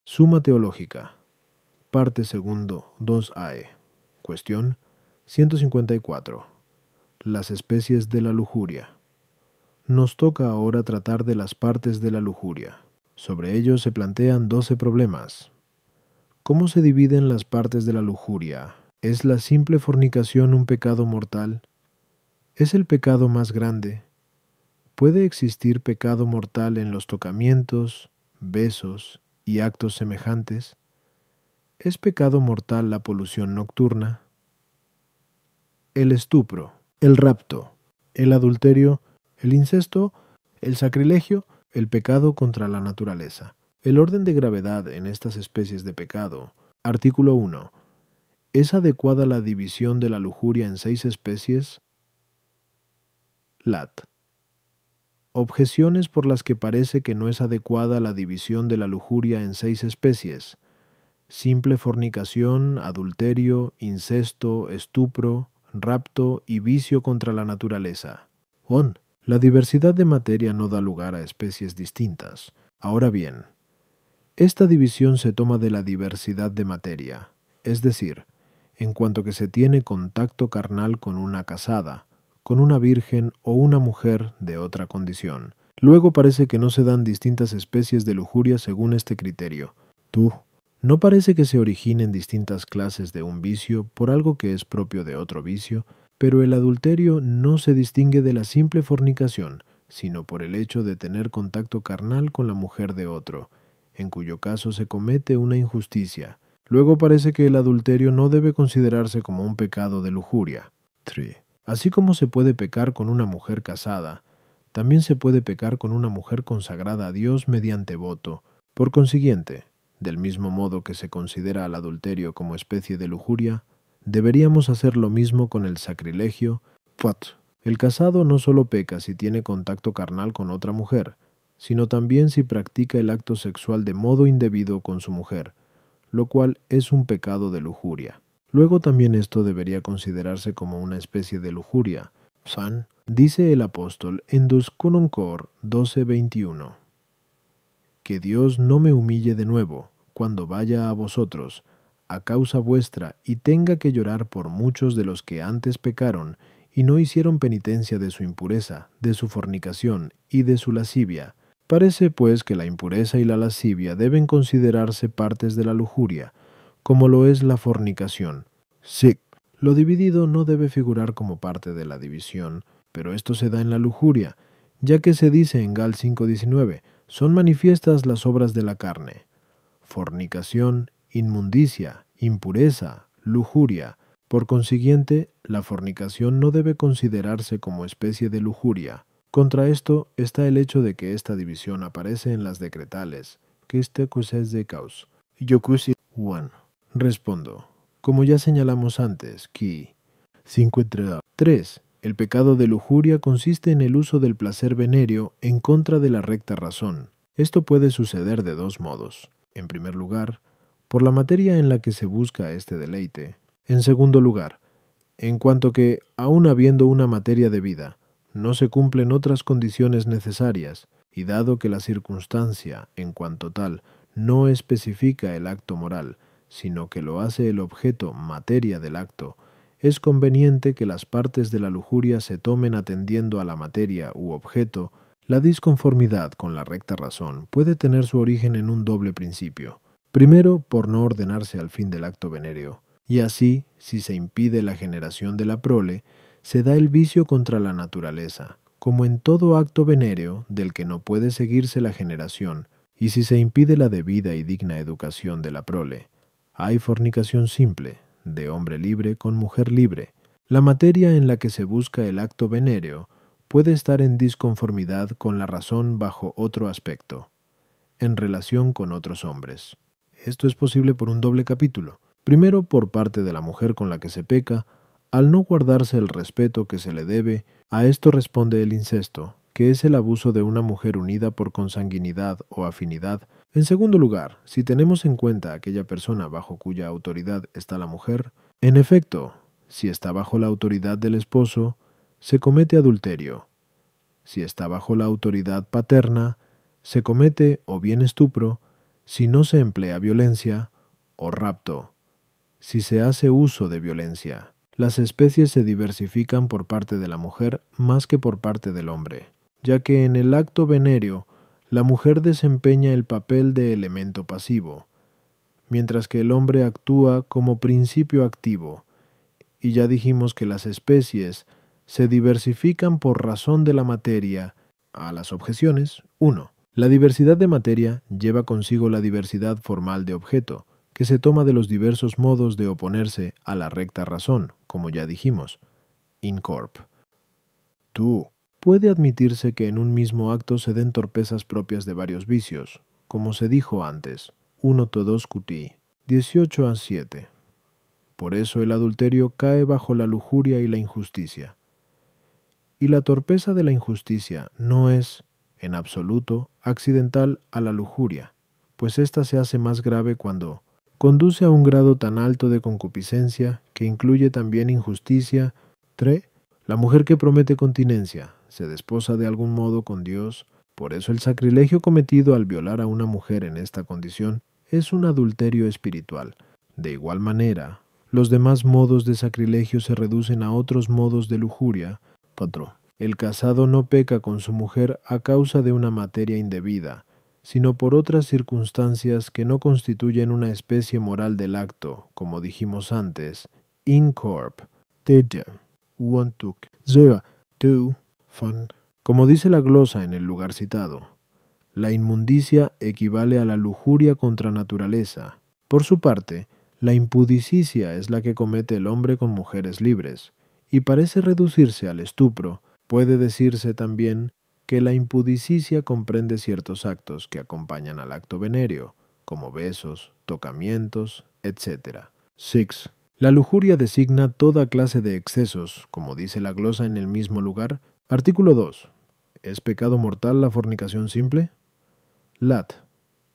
Suma teológica. Parte segundo 2ae. Cuestión 154. Las especies de la lujuria. Nos toca ahora tratar de las partes de la lujuria. Sobre ello se plantean 12 problemas. ¿Cómo se dividen las partes de la lujuria? ¿Es la simple fornicación un pecado mortal? ¿Es el pecado más grande? ¿Puede existir pecado mortal en los tocamientos, besos y actos semejantes? ¿Es pecado mortal la polución nocturna? El estupro, el rapto, el adulterio, el incesto, el sacrilegio, el pecado contra la naturaleza. El orden de gravedad en estas especies de pecado. Artículo 1. ¿Es adecuada la división de la lujuria en 6 especies? Lat. Objeciones por las que parece que no es adecuada la división de la lujuria en 6 especies. Simple fornicación, adulterio, incesto, estupro, rapto y vicio contra la naturaleza. 1. La diversidad de materia no da lugar a especies distintas. Ahora bien, esta división se toma de la diversidad de materia, es decir, en cuanto que se tiene contacto carnal con una casada, con una virgen o una mujer de otra condición. Luego parece que no se dan distintas especies de lujuria según este criterio. No parece que se originen distintas clases de un vicio por algo que es propio de otro vicio, pero el adulterio no se distingue de la simple fornicación, sino por el hecho de tener contacto carnal con la mujer de otro, en cuyo caso se comete una injusticia. Luego parece que el adulterio no debe considerarse como un pecado de lujuria. 3. Así como se puede pecar con una mujer casada, también se puede pecar con una mujer consagrada a Dios mediante voto. Por consiguiente, del mismo modo que se considera al adulterio como especie de lujuria, deberíamos hacer lo mismo con el sacrilegio. 4. El casado no solo peca si tiene contacto carnal con otra mujer, sino también si practica el acto sexual de modo indebido con su mujer, lo cual es un pecado de lujuria. Luego también esto debería considerarse como una especie de lujuria. San, dice el apóstol en 2 Cor 12:21, que Dios no me humille de nuevo cuando vaya a vosotros, a causa vuestra, y tenga que llorar por muchos de los que antes pecaron y no hicieron penitencia de su impureza, de su fornicación y de su lascivia. Parece pues que la impureza y la lascivia deben considerarse partes de la lujuria, como lo es la fornicación. Sí. Lo dividido no debe figurar como parte de la división, pero esto se da en la lujuria, ya que se dice en Gal 5:19, son manifiestas las obras de la carne: fornicación, inmundicia, impureza, lujuria. Por consiguiente, la fornicación no debe considerarse como especie de lujuria. Contra esto está el hecho de que esta división aparece en las decretales, que este es de caus. Yo 1. Respondo, como ya señalamos antes, que 3. El pecado de lujuria consiste en el uso del placer venéreo en contra de la recta razón. Esto puede suceder de 2 modos. En primer lugar, por la materia en la que se busca este deleite. En segundo lugar, en cuanto que, aun habiendo una materia debida, no se cumplen otras condiciones necesarias, y dado que la circunstancia, en cuanto tal, no especifica el acto moral, sino que lo hace el objeto materia del acto, es conveniente que las partes de la lujuria se tomen atendiendo a la materia u objeto. La disconformidad con la recta razón puede tener su origen en un doble principio. Primero, por no ordenarse al fin del acto venéreo, y así, si se impide la generación de la prole, se da el vicio contra la naturaleza, como en todo acto venéreo del que no puede seguirse la generación, y si se impide la debida y digna educación de la prole. Hay fornicación simple, de hombre libre con mujer libre. La materia en la que se busca el acto venéreo puede estar en disconformidad con la razón bajo otro aspecto, en relación con otros hombres. Esto es posible por un doble capítulo. Primero, por parte de la mujer con la que se peca, al no guardarse el respeto que se le debe. A esto responde el incesto, que es el abuso de una mujer unida por consanguinidad o afinidad. En segundo lugar, si tenemos en cuenta aquella persona bajo cuya autoridad está la mujer, en efecto, si está bajo la autoridad del esposo, se comete adulterio. Si está bajo la autoridad paterna, se comete o bien estupro, si no se emplea violencia, o rapto, si se hace uso de violencia. Las especies se diversifican por parte de la mujer más que por parte del hombre, ya que en el acto venéreo, la mujer desempeña el papel de elemento pasivo, mientras que el hombre actúa como principio activo. Y ya dijimos que las especies se diversifican por razón de la materia. A las objeciones, 1. La diversidad de materia lleva consigo la diversidad formal de objeto, que se toma de los diversos modos de oponerse a la recta razón, como ya dijimos. In corp. 2. Puede admitirse que en un mismo acto se den torpezas propias de varios vicios, como se dijo antes. 1 todos QT, 18 a 7. Por eso el adulterio cae bajo la lujuria y la injusticia. Y la torpeza de la injusticia no es, en absoluto, accidental a la lujuria, pues ésta se hace más grave cuando conduce a un grado tan alto de concupiscencia que incluye también injusticia. 3. La mujer que promete continencia se desposa de algún modo con Dios. Por eso el sacrilegio cometido al violar a una mujer en esta condición es un adulterio espiritual. De igual manera, los demás modos de sacrilegio se reducen a otros modos de lujuria. 4. El casado no peca con su mujer a causa de una materia indebida, sino por otras circunstancias que no constituyen una especie moral del acto, como dijimos antes. In corp. Como dice la glosa en el lugar citado, la inmundicia equivale a la lujuria contra naturaleza. Por su parte, la impudicicia es la que comete el hombre con mujeres libres, y parece reducirse al estupro. Puede decirse también que la impudicicia comprende ciertos actos que acompañan al acto venéreo, como besos, tocamientos, etc. 6. La lujuria designa toda clase de excesos, como dice la glosa en el mismo lugar. Artículo 2. ¿Es pecado mortal la fornicación simple? Lat.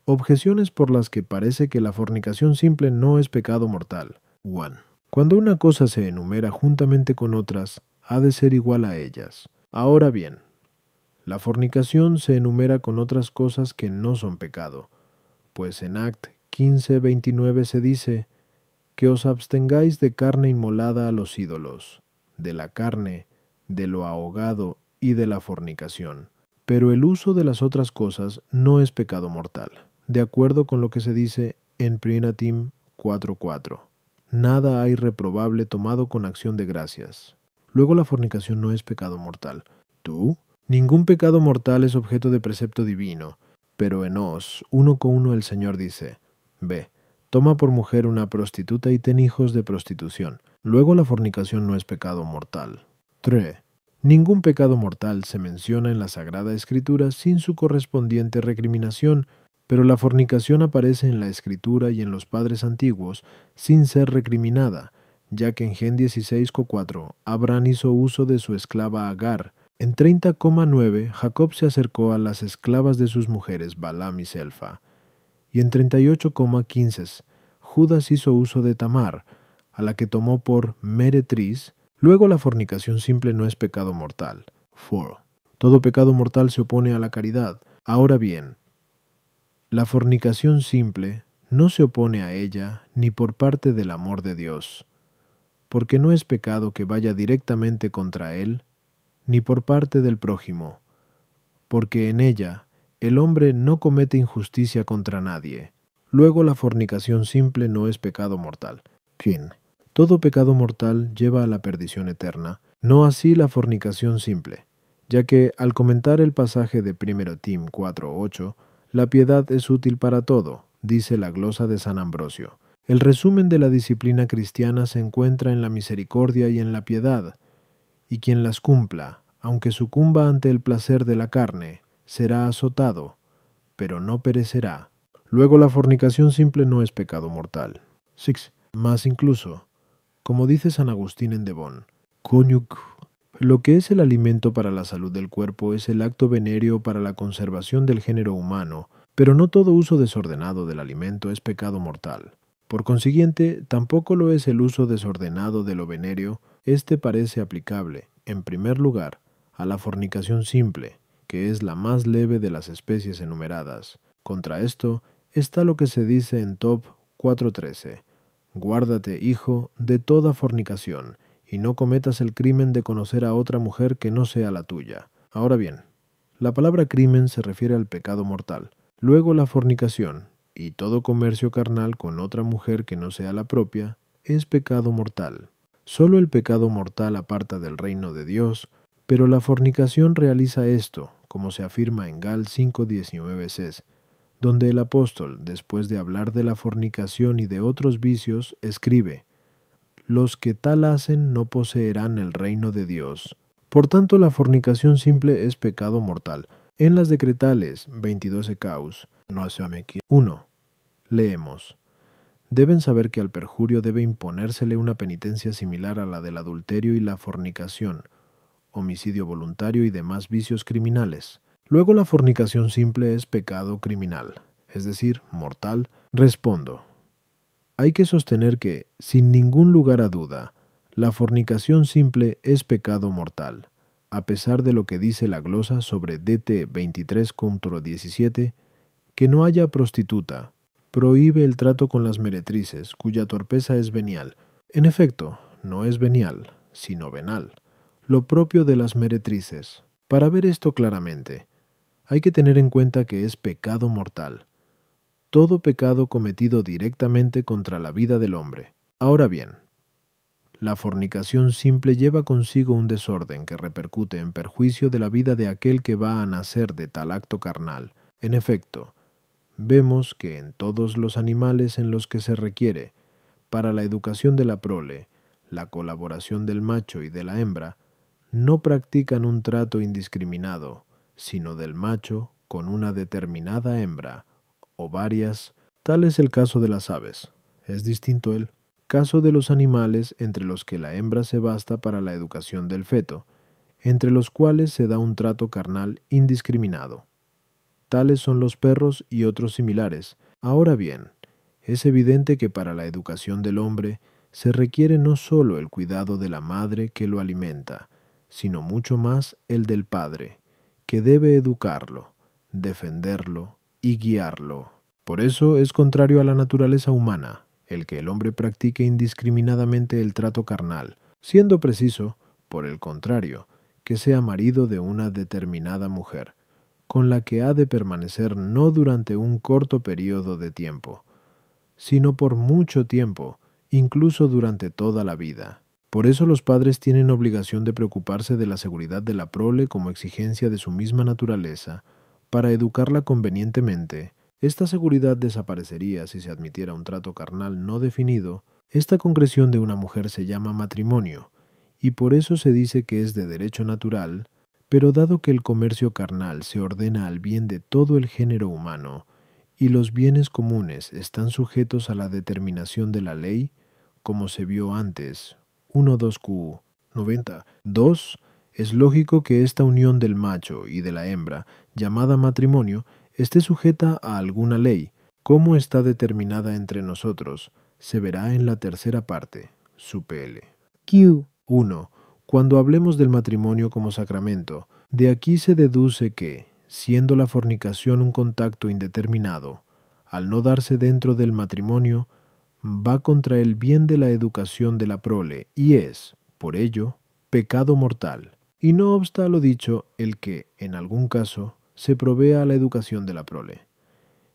Objeciones por las que parece que la fornicación simple no es pecado mortal. 1. Cuando una cosa se enumera juntamente con otras, ha de ser igual a ellas. Ahora bien, la fornicación se enumera con otras cosas que no son pecado, pues en Act 15:29 se dice que os abstengáis de carne inmolada a los ídolos, de la carne, de lo ahogado y de la fornicación. Pero el uso de las otras cosas no es pecado mortal, de acuerdo con lo que se dice en 1 Tim 4:4. Nada hay reprobable tomado con acción de gracias. Luego la fornicación no es pecado mortal. ¿Tú? Ningún pecado mortal es objeto de precepto divino, pero en Os 1:1 el Señor dice, ve, toma por mujer una prostituta y ten hijos de prostitución. Luego la fornicación no es pecado mortal. 3. Ningún pecado mortal se menciona en la Sagrada Escritura sin su correspondiente recriminación, pero la fornicación aparece en la Escritura y en los padres antiguos sin ser recriminada, ya que en Gen 16:4 Abraham hizo uso de su esclava Agar. En 30:9 Jacob se acercó a las esclavas de sus mujeres Balaam y Selfa. Y en 38:15 Judas hizo uso de Tamar, a la que tomó por meretriz. Luego la fornicación simple no es pecado mortal. 4. Todo pecado mortal se opone a la caridad. Ahora bien, la fornicación simple no se opone a ella ni por parte del amor de Dios, porque no es pecado que vaya directamente contra Él, ni por parte del prójimo, porque en ella el hombre no comete injusticia contra nadie. Luego la fornicación simple no es pecado mortal. Fin. Todo pecado mortal lleva a la perdición eterna, no así la fornicación simple, ya que al comentar el pasaje de 1 Tim 4:8, la piedad es útil para todo, dice la glosa de San Ambrosio. El resumen de la disciplina cristiana se encuentra en la misericordia y en la piedad, y quien las cumpla, aunque sucumba ante el placer de la carne, será azotado, pero no perecerá. Luego la fornicación simple no es pecado mortal. 6. Más incluso, como dice San Agustín en Devon, lo que es el alimento para la salud del cuerpo es el acto venéreo para la conservación del género humano, pero no todo uso desordenado del alimento es pecado mortal. Por consiguiente, tampoco lo es el uso desordenado de lo venéreo. Este parece aplicable, en primer lugar, a la fornicación simple, que es la más leve de las especies enumeradas. Contra esto, está lo que se dice en Job 4:13. Guárdate, hijo, de toda fornicación, y no cometas el crimen de conocer a otra mujer que no sea la tuya. Ahora bien, la palabra crimen se refiere al pecado mortal. Luego la fornicación, y todo comercio carnal con otra mujer que no sea la propia, es pecado mortal. Solo el pecado mortal aparta del reino de Dios, pero la fornicación realiza esto, como se afirma en Gal 5:19 donde el apóstol, después de hablar de la fornicación y de otros vicios, escribe: los que tal hacen no poseerán el reino de Dios. Por tanto, la fornicación simple es pecado mortal. En las decretales 22 caus, 1, leemos: deben saber que al perjurio debe imponérsele una penitencia similar a la del adulterio y la fornicación, homicidio voluntario y demás vicios criminales. Luego la fornicación simple es pecado criminal, es decir, mortal. Respondo: hay que sostener que, sin ningún lugar a duda, la fornicación simple es pecado mortal, a pesar de lo que dice la glosa sobre DT 23:17, que no haya prostituta, prohíbe el trato con las meretrices, cuya torpeza es venial. En efecto, no es venial, sino venal, lo propio de las meretrices. Para ver esto claramente, hay que tener en cuenta que es pecado mortal, todo pecado cometido directamente contra la vida del hombre. Ahora bien, la fornicación simple lleva consigo un desorden que repercute en perjuicio de la vida de aquel que va a nacer de tal acto carnal. En efecto, vemos que en todos los animales en los que se requiere, para la educación de la prole, la colaboración del macho y de la hembra, no practican un trato indiscriminado, sino del macho con una determinada hembra, o varias. Tal es el caso de las aves. Es distinto el caso de los animales entre los que la hembra se basta para la educación del feto, entre los cuales se da un trato carnal indiscriminado. Tales son los perros y otros similares. Ahora bien, es evidente que para la educación del hombre se requiere no sólo el cuidado de la madre que lo alimenta, sino mucho más el del padre, que debe educarlo, defenderlo y guiarlo. Por eso es contrario a la naturaleza humana el que el hombre practique indiscriminadamente el trato carnal, siendo preciso, por el contrario, que sea marido de una determinada mujer, con la que ha de permanecer no durante un corto período de tiempo, sino por mucho tiempo, incluso durante toda la vida. Por eso los padres tienen obligación de preocuparse de la seguridad de la prole como exigencia de su misma naturaleza, para educarla convenientemente. Esta seguridad desaparecería si se admitiera un trato carnal no definido. Esta concreción de una mujer se llama matrimonio, y por eso se dice que es de derecho natural. Pero dado que el comercio carnal se ordena al bien de todo el género humano, y los bienes comunes están sujetos a la determinación de la ley, como se vio antes, 1.2q 90. 2. Es lógico que esta unión del macho y de la hembra, llamada matrimonio, esté sujeta a alguna ley. Cómo está determinada entre nosotros, se verá en la tercera parte, su PL. Q. 1. Cuando hablemos del matrimonio como sacramento, de aquí se deduce que, siendo la fornicación un contacto indeterminado, al no darse dentro del matrimonio, va contra el bien de la educación de la prole y es, por ello, pecado mortal. Y no obsta lo dicho el que, en algún caso, se provea a la educación de la prole,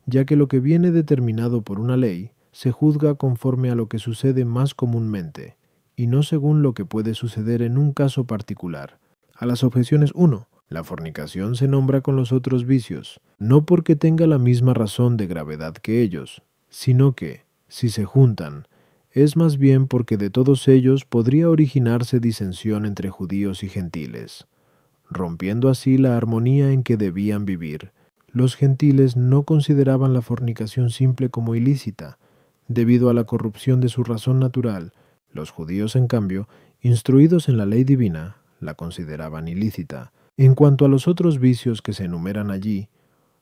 ya que lo que viene determinado por una ley se juzga conforme a lo que sucede más comúnmente, y no según lo que puede suceder en un caso particular. A las objeciones 1. La fornicación se nombra con los otros vicios, no porque tenga la misma razón de gravedad que ellos, sino que, si se juntan, es más bien porque de todos ellos podría originarse disensión entre judíos y gentiles, rompiendo así la armonía en que debían vivir. Los gentiles no consideraban la fornicación simple como ilícita, debido a la corrupción de su razón natural. Los judíos, en cambio, instruidos en la ley divina, la consideraban ilícita. En cuanto a los otros vicios que se enumeran allí,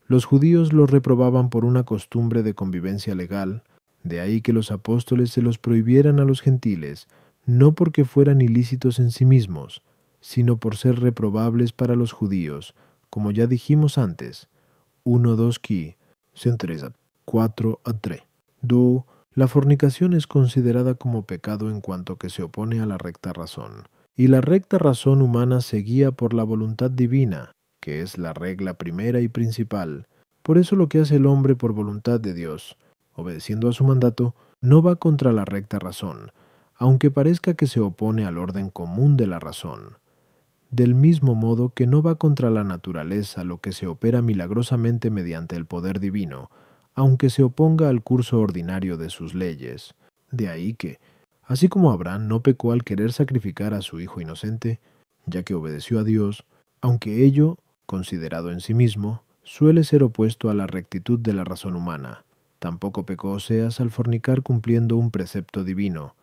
los judíos los reprobaban por una costumbre de convivencia legal, de ahí que los apóstoles se los prohibieran a los gentiles, no porque fueran ilícitos en sí mismos, sino por ser reprobables para los judíos, como ya dijimos antes, 1.2 qui, 103. 4 a 3. 2. La fornicación es considerada como pecado en cuanto que se opone a la recta razón. Y la recta razón humana se guía por la voluntad divina, que es la regla primera y principal. Por eso lo que hace el hombre por voluntad de Dios, obedeciendo a su mandato, no va contra la recta razón, aunque parezca que se opone al orden común de la razón. Del mismo modo que no va contra la naturaleza lo que se opera milagrosamente mediante el poder divino, aunque se oponga al curso ordinario de sus leyes. De ahí que, así como Abraham no pecó al querer sacrificar a su hijo inocente, ya que obedeció a Dios, aunque ello, considerado en sí mismo, suele ser opuesto a la rectitud de la razón humana, tampoco pecó Oseas al fornicar cumpliendo un precepto divino,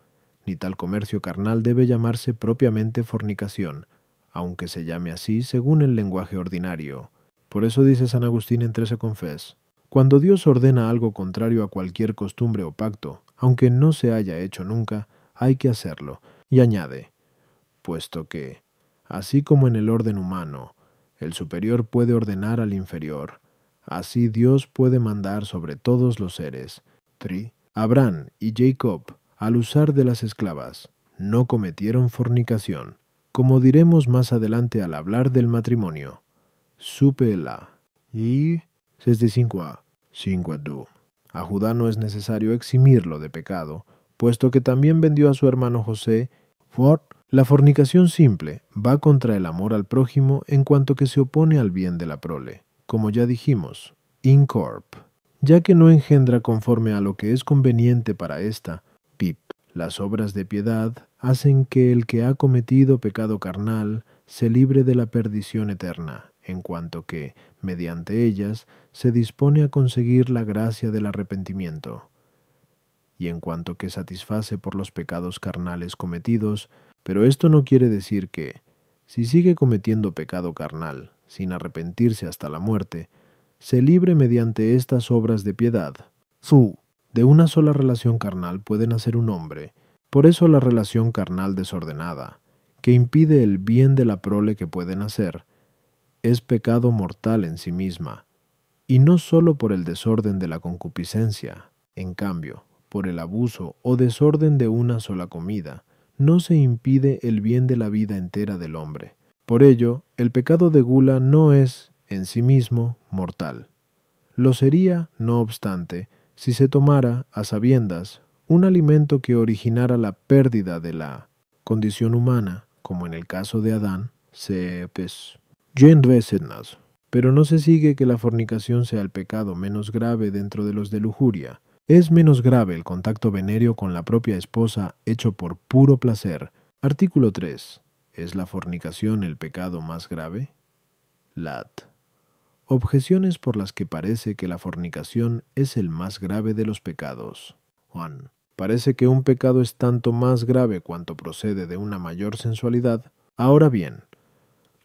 ni tal comercio carnal debe llamarse propiamente fornicación, aunque se llame así según el lenguaje ordinario. Por eso dice San Agustín en 13 Confes: cuando Dios ordena algo contrario a cualquier costumbre o pacto, aunque no se haya hecho nunca, hay que hacerlo. Y añade, puesto que, así como en el orden humano, el superior puede ordenar al inferior, así Dios puede mandar sobre todos los seres. 3. Abraham y Jacob, al usar de las esclavas, no cometieron fornicación, como diremos más adelante al hablar del matrimonio. Súpela. Y 65a. 5 a Judá no es necesario eximirlo de pecado, puesto que también vendió a su hermano José. La fornicación simple va contra el amor al prójimo en cuanto que se opone al bien de la prole, como ya dijimos, in corp, ya que no engendra conforme a lo que es conveniente para ésta, pip. Las obras de piedad hacen que el que ha cometido pecado carnal se libre de la perdición eterna, en cuanto que, mediante ellas, se dispone a conseguir la gracia del arrepentimiento. Y en cuanto que satisface por los pecados carnales cometidos, pero esto no quiere decir que, si sigue cometiendo pecado carnal, sin arrepentirse hasta la muerte, se libre mediante estas obras de piedad. De una sola relación carnal puede nacer un hombre, por eso la relación carnal desordenada, que impide el bien de la prole que puede nacer, es pecado mortal en sí misma, y no sólo por el desorden de la concupiscencia. En cambio, por el abuso o desorden de una sola comida, no se impide el bien de la vida entera del hombre. Por ello, el pecado de gula no es, en sí mismo, mortal. Lo sería, no obstante, si se tomara, a sabiendas, un alimento que originara la pérdida de la condición humana, como en el caso de Adán, pero no se sigue que la fornicación sea el pecado menos grave dentro de los de lujuria. Es menos grave el contacto venéreo con la propia esposa hecho por puro placer. Artículo 3. ¿Es la fornicación el pecado más grave? Lat. Objeciones por las que parece que la fornicación es el más grave de los pecados. 1. Parece que un pecado es tanto más grave cuanto procede de una mayor sensualidad. Ahora bien,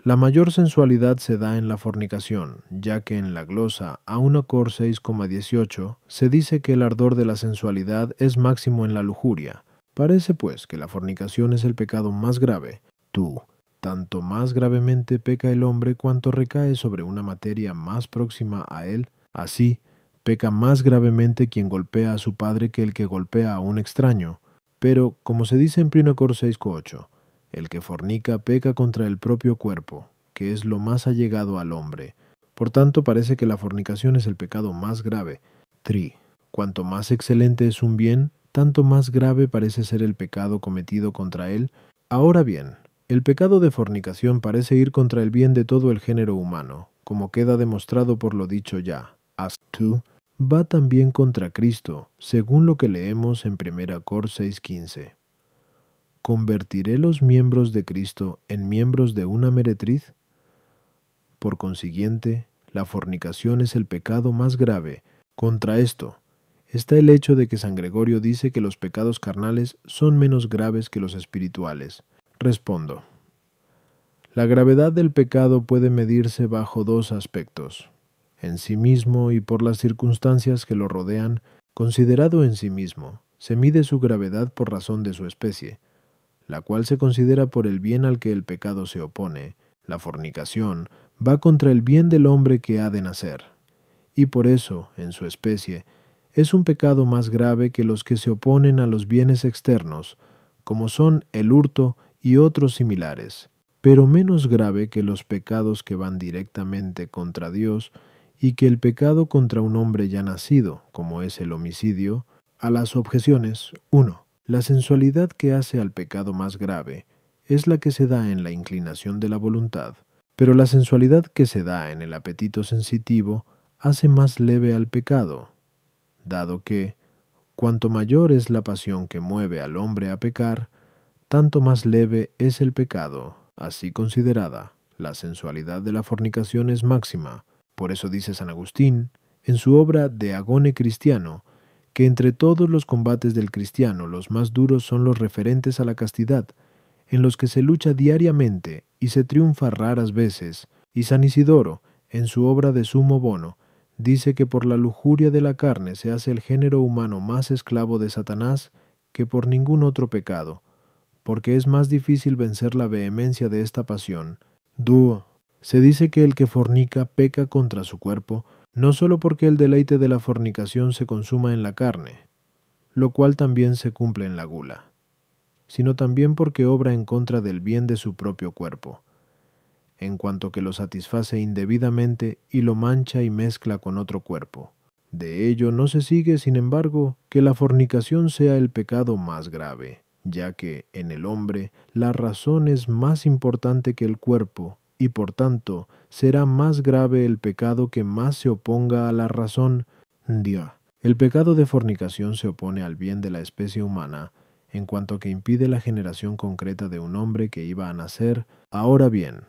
la mayor sensualidad se da en la fornicación, ya que en la glosa A1 Cor 6,18 se dice que el ardor de la sensualidad es máximo en la lujuria. Parece pues que la fornicación es el pecado más grave. Tanto más gravemente peca el hombre cuanto recae sobre una materia más próxima a él. Así, peca más gravemente quien golpea a su padre que el que golpea a un extraño. Pero, como se dice en 1 Cor 6,8, el que fornica peca contra el propio cuerpo, que es lo más allegado al hombre. Por tanto, parece que la fornicación es el pecado más grave. Cuanto más excelente es un bien, tanto más grave parece ser el pecado cometido contra él. Ahora bien, el pecado de fornicación parece ir contra el bien de todo el género humano, como queda demostrado por lo dicho ya. Va también contra Cristo, según lo que leemos en 1 Cor 6,15. ¿Convertiré los miembros de Cristo en miembros de una meretriz? Por consiguiente, la fornicación es el pecado más grave. Contra esto está el hecho de que San Gregorio dice que los pecados carnales son menos graves que los espirituales. Respondo. La gravedad del pecado puede medirse bajo dos aspectos: en sí mismo y por las circunstancias que lo rodean. Considerado en sí mismo, se mide su gravedad por razón de su especie, la cual se considera por el bien al que el pecado se opone. La fornicación va contra el bien del hombre que ha de nacer, y por eso, en su especie, es un pecado más grave que los que se oponen a los bienes externos, como son el hurto y otros similares, pero menos grave que los pecados que van directamente contra Dios y que el pecado contra un hombre ya nacido, como es el homicidio. A las objeciones. 1. La sensualidad que hace al pecado más grave es la que se da en la inclinación de la voluntad, pero la sensualidad que se da en el apetito sensitivo hace más leve al pecado, dado que, cuanto mayor es la pasión que mueve al hombre a pecar, tanto más leve es el pecado. Así considerada, la sensualidad de la fornicación es máxima. Por eso dice San Agustín, en su obra De Agone Cristiano, que entre todos los combates del cristiano los más duros son los referentes a la castidad, en los que se lucha diariamente y se triunfa raras veces, y San Isidoro, en su obra de Sumo Bono, dice que por la lujuria de la carne se hace el género humano más esclavo de Satanás que por ningún otro pecado, porque es más difícil vencer la vehemencia de esta pasión. Dúo. Se dice que el que fornica peca contra su cuerpo, no sólo porque el deleite de la fornicación se consuma en la carne, lo cual también se cumple en la gula, sino también porque obra en contra del bien de su propio cuerpo, en cuanto que lo satisface indebidamente y lo mancha y mezcla con otro cuerpo. De ello no se sigue, sin embargo, que la fornicación sea el pecado más grave, ya que en el hombre la razón es más importante que el cuerpo, y por tanto será más grave el pecado que más se oponga a la razón. Dios. El pecado de fornicación se opone al bien de la especie humana, en cuanto que impide la generación concreta de un hombre que iba a nacer. Ahora bien,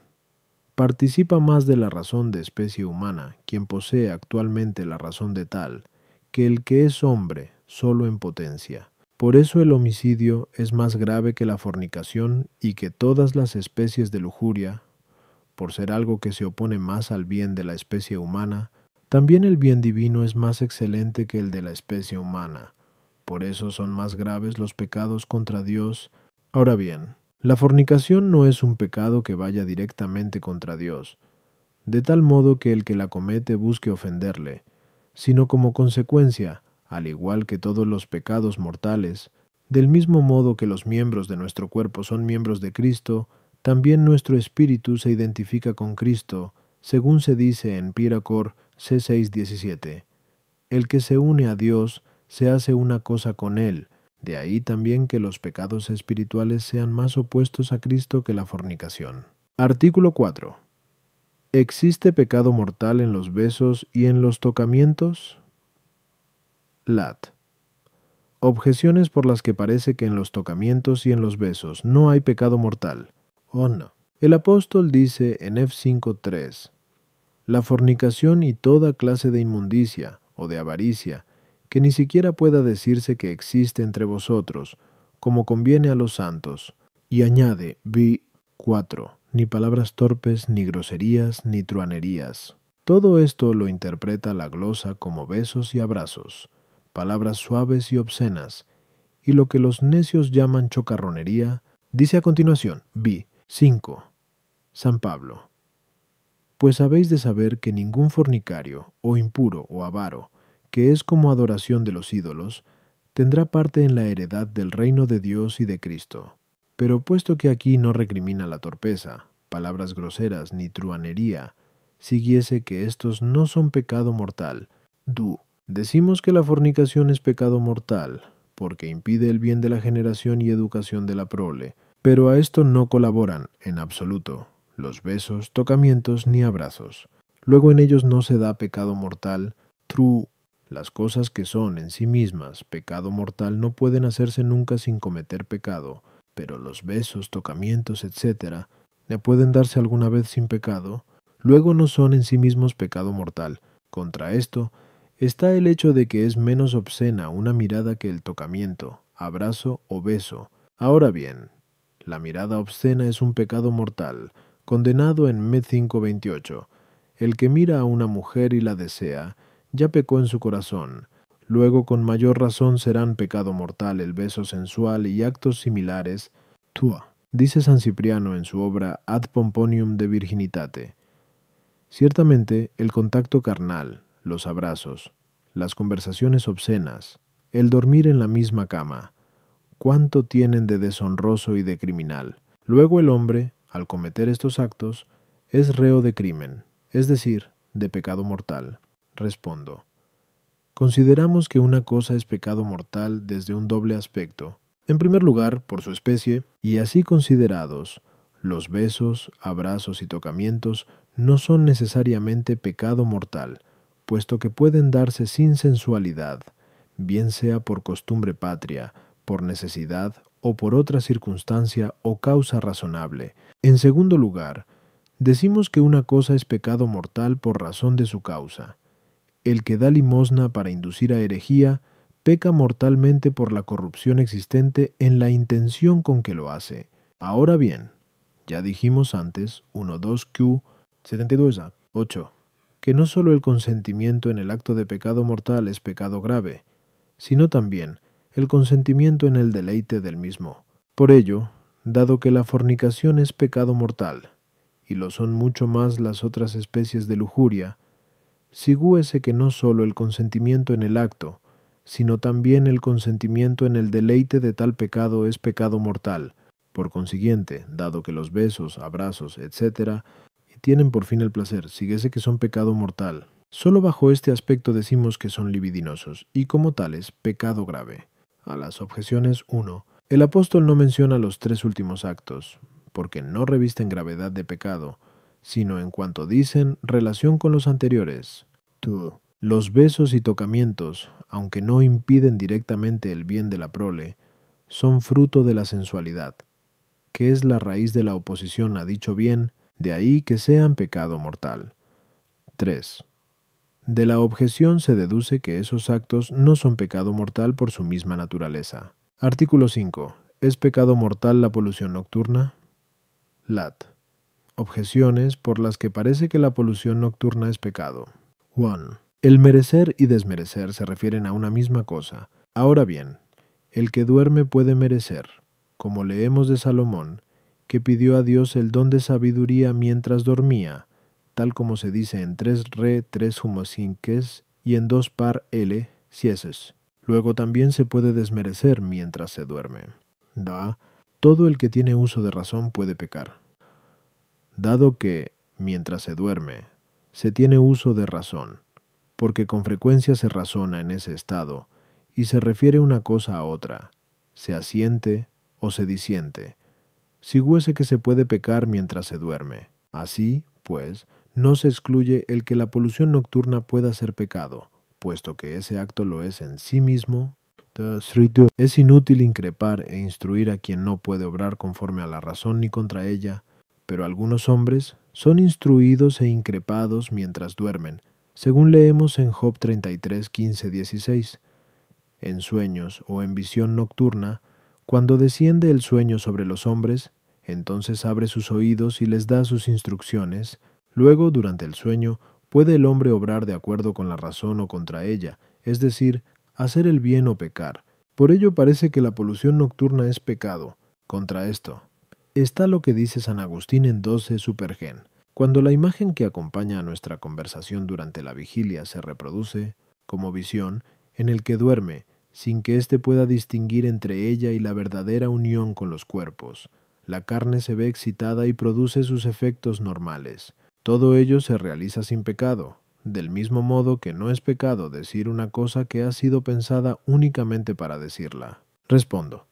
participa más de la razón de especie humana quien posee actualmente la razón de tal, que el que es hombre solo en potencia. Por eso el homicidio es más grave que la fornicación y que todas las especies de lujuria, por ser algo que se opone más al bien de la especie humana. También el bien divino es más excelente que el de la especie humana. Por eso son más graves los pecados contra Dios. Ahora bien, la fornicación no es un pecado que vaya directamente contra Dios, de tal modo que el que la comete busque ofenderle, sino como consecuencia, al igual que todos los pecados mortales, del mismo modo que los miembros de nuestro cuerpo son miembros de Cristo, también nuestro espíritu se identifica con Cristo, según se dice en Piracor C6:17. El que se une a Dios se hace una cosa con Él. De ahí también que los pecados espirituales sean más opuestos a Cristo que la fornicación. Artículo 4. ¿Existe pecado mortal en los besos y en los tocamientos? Lat. Objeciones por las que parece que en los tocamientos y en los besos no hay pecado mortal. No. El apóstol dice en F5:3, la fornicación y toda clase de inmundicia o de avaricia, que ni siquiera pueda decirse que existe entre vosotros, como conviene a los santos. Y añade, vi 4, ni palabras torpes, ni groserías, ni truanerías. Todo esto lo interpreta la glosa como besos y abrazos, palabras suaves y obscenas, y lo que los necios llaman chocarronería, dice a continuación, vi 5. San Pablo. Pues habéis de saber que ningún fornicario, o impuro, o avaro, que es como adoración de los ídolos, tendrá parte en la heredad del reino de Dios y de Cristo. Pero puesto que aquí no recrimina la torpeza, palabras groseras ni truanería, siguiese que estos no son pecado mortal. Decimos que la fornicación es pecado mortal, porque impide el bien de la generación y educación de la prole, pero a esto no colaboran, en absoluto, los besos, tocamientos ni abrazos. Luego en ellos no se da pecado mortal. Las cosas que son en sí mismas pecado mortal no pueden hacerse nunca sin cometer pecado, pero los besos, tocamientos, etc., ¿le pueden darse alguna vez sin pecado? Luego no son en sí mismos pecado mortal. Contra esto está el hecho de que es menos obscena una mirada que el tocamiento, abrazo o beso. Ahora bien, la mirada obscena es un pecado mortal, condenado en Med 5:28. El que mira a una mujer y la desea, ya pecó en su corazón. Luego con mayor razón serán pecado mortal el beso sensual y actos similares. Dice San Cipriano en su obra Ad Pomponium de Virginitate. Ciertamente, el contacto carnal, los abrazos, las conversaciones obscenas, el dormir en la misma cama. ¿Cuánto tienen de deshonroso y de criminal? Luego el hombre, al cometer estos actos, es reo de crimen, es decir, de pecado mortal. Respondo. Consideramos que una cosa es pecado mortal desde un doble aspecto. En primer lugar, por su especie, y así considerados, los besos, abrazos y tocamientos no son necesariamente pecado mortal, puesto que pueden darse sin sensualidad, bien sea por costumbre patria, por necesidad o por otra circunstancia o causa razonable. En segundo lugar, decimos que una cosa es pecado mortal por razón de su causa. El que da limosna para inducir a herejía, peca mortalmente por la corrupción existente en la intención con que lo hace. Ahora bien, ya dijimos antes, 1.2q 72a 8, que no solo el consentimiento en el acto de pecado mortal es pecado grave, sino también el consentimiento en el deleite del mismo. Por ello, dado que la fornicación es pecado mortal, y lo son mucho más las otras especies de lujuria, sigúese que no sólo el consentimiento en el acto, sino también el consentimiento en el deleite de tal pecado es pecado mortal. Por consiguiente, dado que los besos, abrazos, etc., tienen por fin el placer, síguese que son pecado mortal. Solo bajo este aspecto decimos que son libidinosos, y como tales, pecado grave. A las objeciones 1. El apóstol no menciona los tres últimos actos, porque no revisten gravedad de pecado, sino en cuanto dicen relación con los anteriores. 2. Los besos y tocamientos, aunque no impiden directamente el bien de la prole, son fruto de la sensualidad, que es la raíz de la oposición a dicho bien, de ahí que sean pecado mortal. 3. De la objeción se deduce que esos actos no son pecado mortal por su misma naturaleza. Artículo 5. ¿Es pecado mortal la polución nocturna? Lat. Objeciones por las que parece que la polución nocturna es pecado. 1. El merecer y desmerecer se refieren a una misma cosa. Ahora bien, el que duerme puede merecer, como leemos de Salomón, que pidió a Dios el don de sabiduría mientras dormía, tal como se dice en 3 re 3 humosinques y en 2 par l sieses. Luego también se puede desmerecer mientras se duerme. Da, todo el que tiene uso de razón puede pecar. Dado que, mientras se duerme, se tiene uso de razón, porque con frecuencia se razona en ese estado, y se refiere una cosa a otra, se asiente o se disiente, sigúese que se puede pecar mientras se duerme. Así, pues, no se excluye el que la polución nocturna pueda ser pecado, puesto que ese acto lo es en sí mismo. Es inútil increpar e instruir a quien no puede obrar conforme a la razón ni contra ella, pero algunos hombres son instruidos e increpados mientras duermen, según leemos en Job 33, 15, 16. En sueños o en visión nocturna, cuando desciende el sueño sobre los hombres, entonces abre sus oídos y les da sus instrucciones. Luego, durante el sueño, puede el hombre obrar de acuerdo con la razón o contra ella, es decir, hacer el bien o pecar. Por ello parece que la polución nocturna es pecado. Contra esto está lo que dice San Agustín en 12 Supergen. Cuando la imagen que acompaña a nuestra conversación durante la vigilia se reproduce, como visión, en el que duerme, sin que éste pueda distinguir entre ella y la verdadera unión con los cuerpos, la carne se ve excitada y produce sus efectos normales. Todo ello se realiza sin pecado, del mismo modo que no es pecado decir una cosa que ha sido pensada únicamente para decirla. Respondo.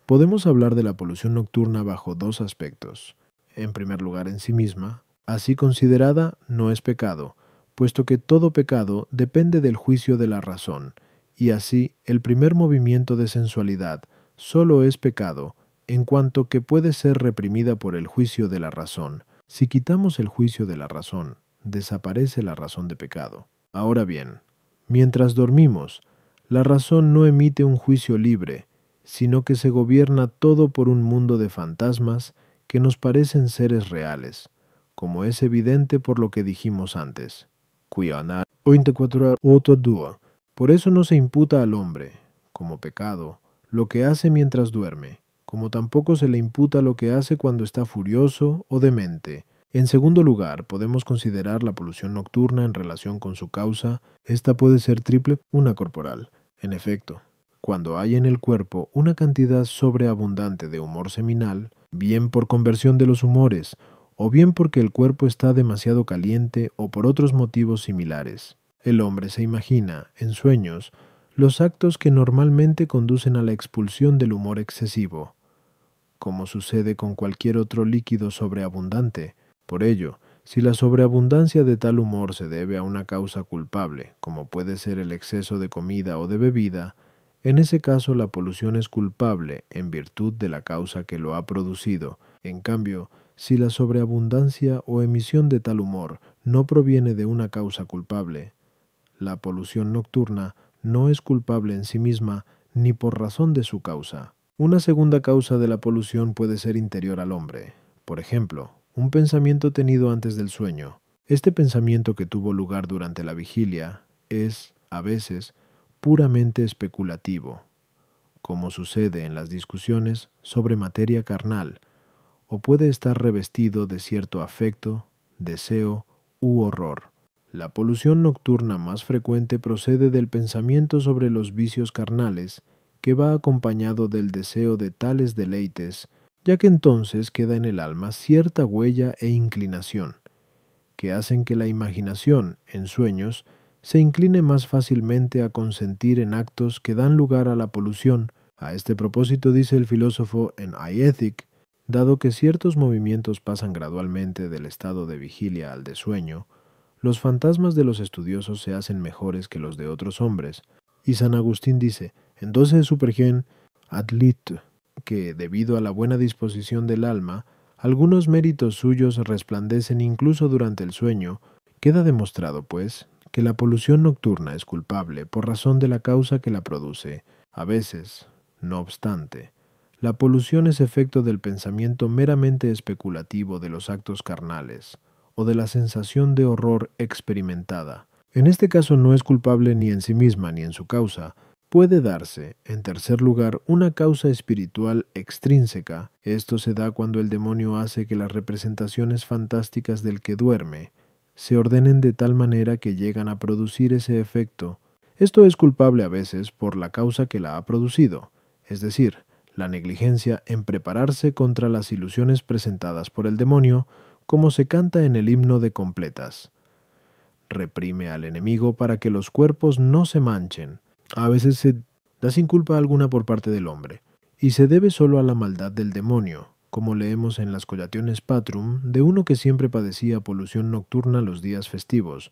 Podemos hablar de la polución nocturna bajo dos aspectos. En primer lugar, en sí misma, así considerada, no es pecado, puesto que todo pecado depende del juicio de la razón, y así el primer movimiento de sensualidad solo es pecado en cuanto que puede ser reprimida por el juicio de la razón. Si quitamos el juicio de la razón, desaparece la razón de pecado. Ahora bien, mientras dormimos, la razón no emite un juicio libre, sino que se gobierna todo por un mundo de fantasmas que nos parecen seres reales, como es evidente por lo que dijimos antes. Por eso no se imputa al hombre, como pecado, lo que hace mientras duerme, como tampoco se le imputa lo que hace cuando está furioso o demente, En segundo lugar, podemos considerar la polución nocturna en relación con su causa. Esta puede ser triple, una corporal. En efecto, cuando hay en el cuerpo una cantidad sobreabundante de humor seminal, bien por conversión de los humores, o bien porque el cuerpo está demasiado caliente o por otros motivos similares, el hombre se imagina, en sueños, los actos que normalmente conducen a la expulsión del humor excesivo, como sucede con cualquier otro líquido sobreabundante. Por ello, si la sobreabundancia de tal humor se debe a una causa culpable, como puede ser el exceso de comida o de bebida, en ese caso la polución es culpable en virtud de la causa que lo ha producido. En cambio, si la sobreabundancia o emisión de tal humor no proviene de una causa culpable, la polución nocturna no es culpable en sí misma ni por razón de su causa. Una segunda causa de la polución puede ser interior al hombre. Por ejemplo, un pensamiento tenido antes del sueño. Este pensamiento que tuvo lugar durante la vigilia es, a veces, puramente especulativo, como sucede en las discusiones sobre materia carnal, o puede estar revestido de cierto afecto, deseo u horror. La polución nocturna más frecuente procede del pensamiento sobre los vicios carnales, que va acompañado del deseo de tales deleites, ya que entonces queda en el alma cierta huella e inclinación, que hacen que la imaginación, en sueños, se incline más fácilmente a consentir en actos que dan lugar a la polución. A este propósito dice el filósofo en iEthic, dado que ciertos movimientos pasan gradualmente del estado de vigilia al de sueño, los fantasmas de los estudiosos se hacen mejores que los de otros hombres. Y San Agustín dice, en 12 de Supergen, ad lit, que, debido a la buena disposición del alma, algunos méritos suyos resplandecen incluso durante el sueño. Queda demostrado, pues, que la polución nocturna es culpable por razón de la causa que la produce. A veces, no obstante, la polución es efecto del pensamiento meramente especulativo de los actos carnales, o de la sensación de horror experimentada. En este caso no es culpable ni en sí misma ni en su causa. Puede darse, en tercer lugar, una causa espiritual extrínseca. Esto se da cuando el demonio hace que las representaciones fantásticas del que duerme se ordenen de tal manera que llegan a producir ese efecto. Esto es culpable a veces por la causa que la ha producido, es decir, la negligencia en prepararse contra las ilusiones presentadas por el demonio, como se canta en el himno de completas. Reprime al enemigo para que los cuerpos no se manchen. A veces se da sin culpa alguna por parte del hombre, y se debe solo a la maldad del demonio, como leemos en las Collationes Patrum de uno que siempre padecía polución nocturna los días festivos,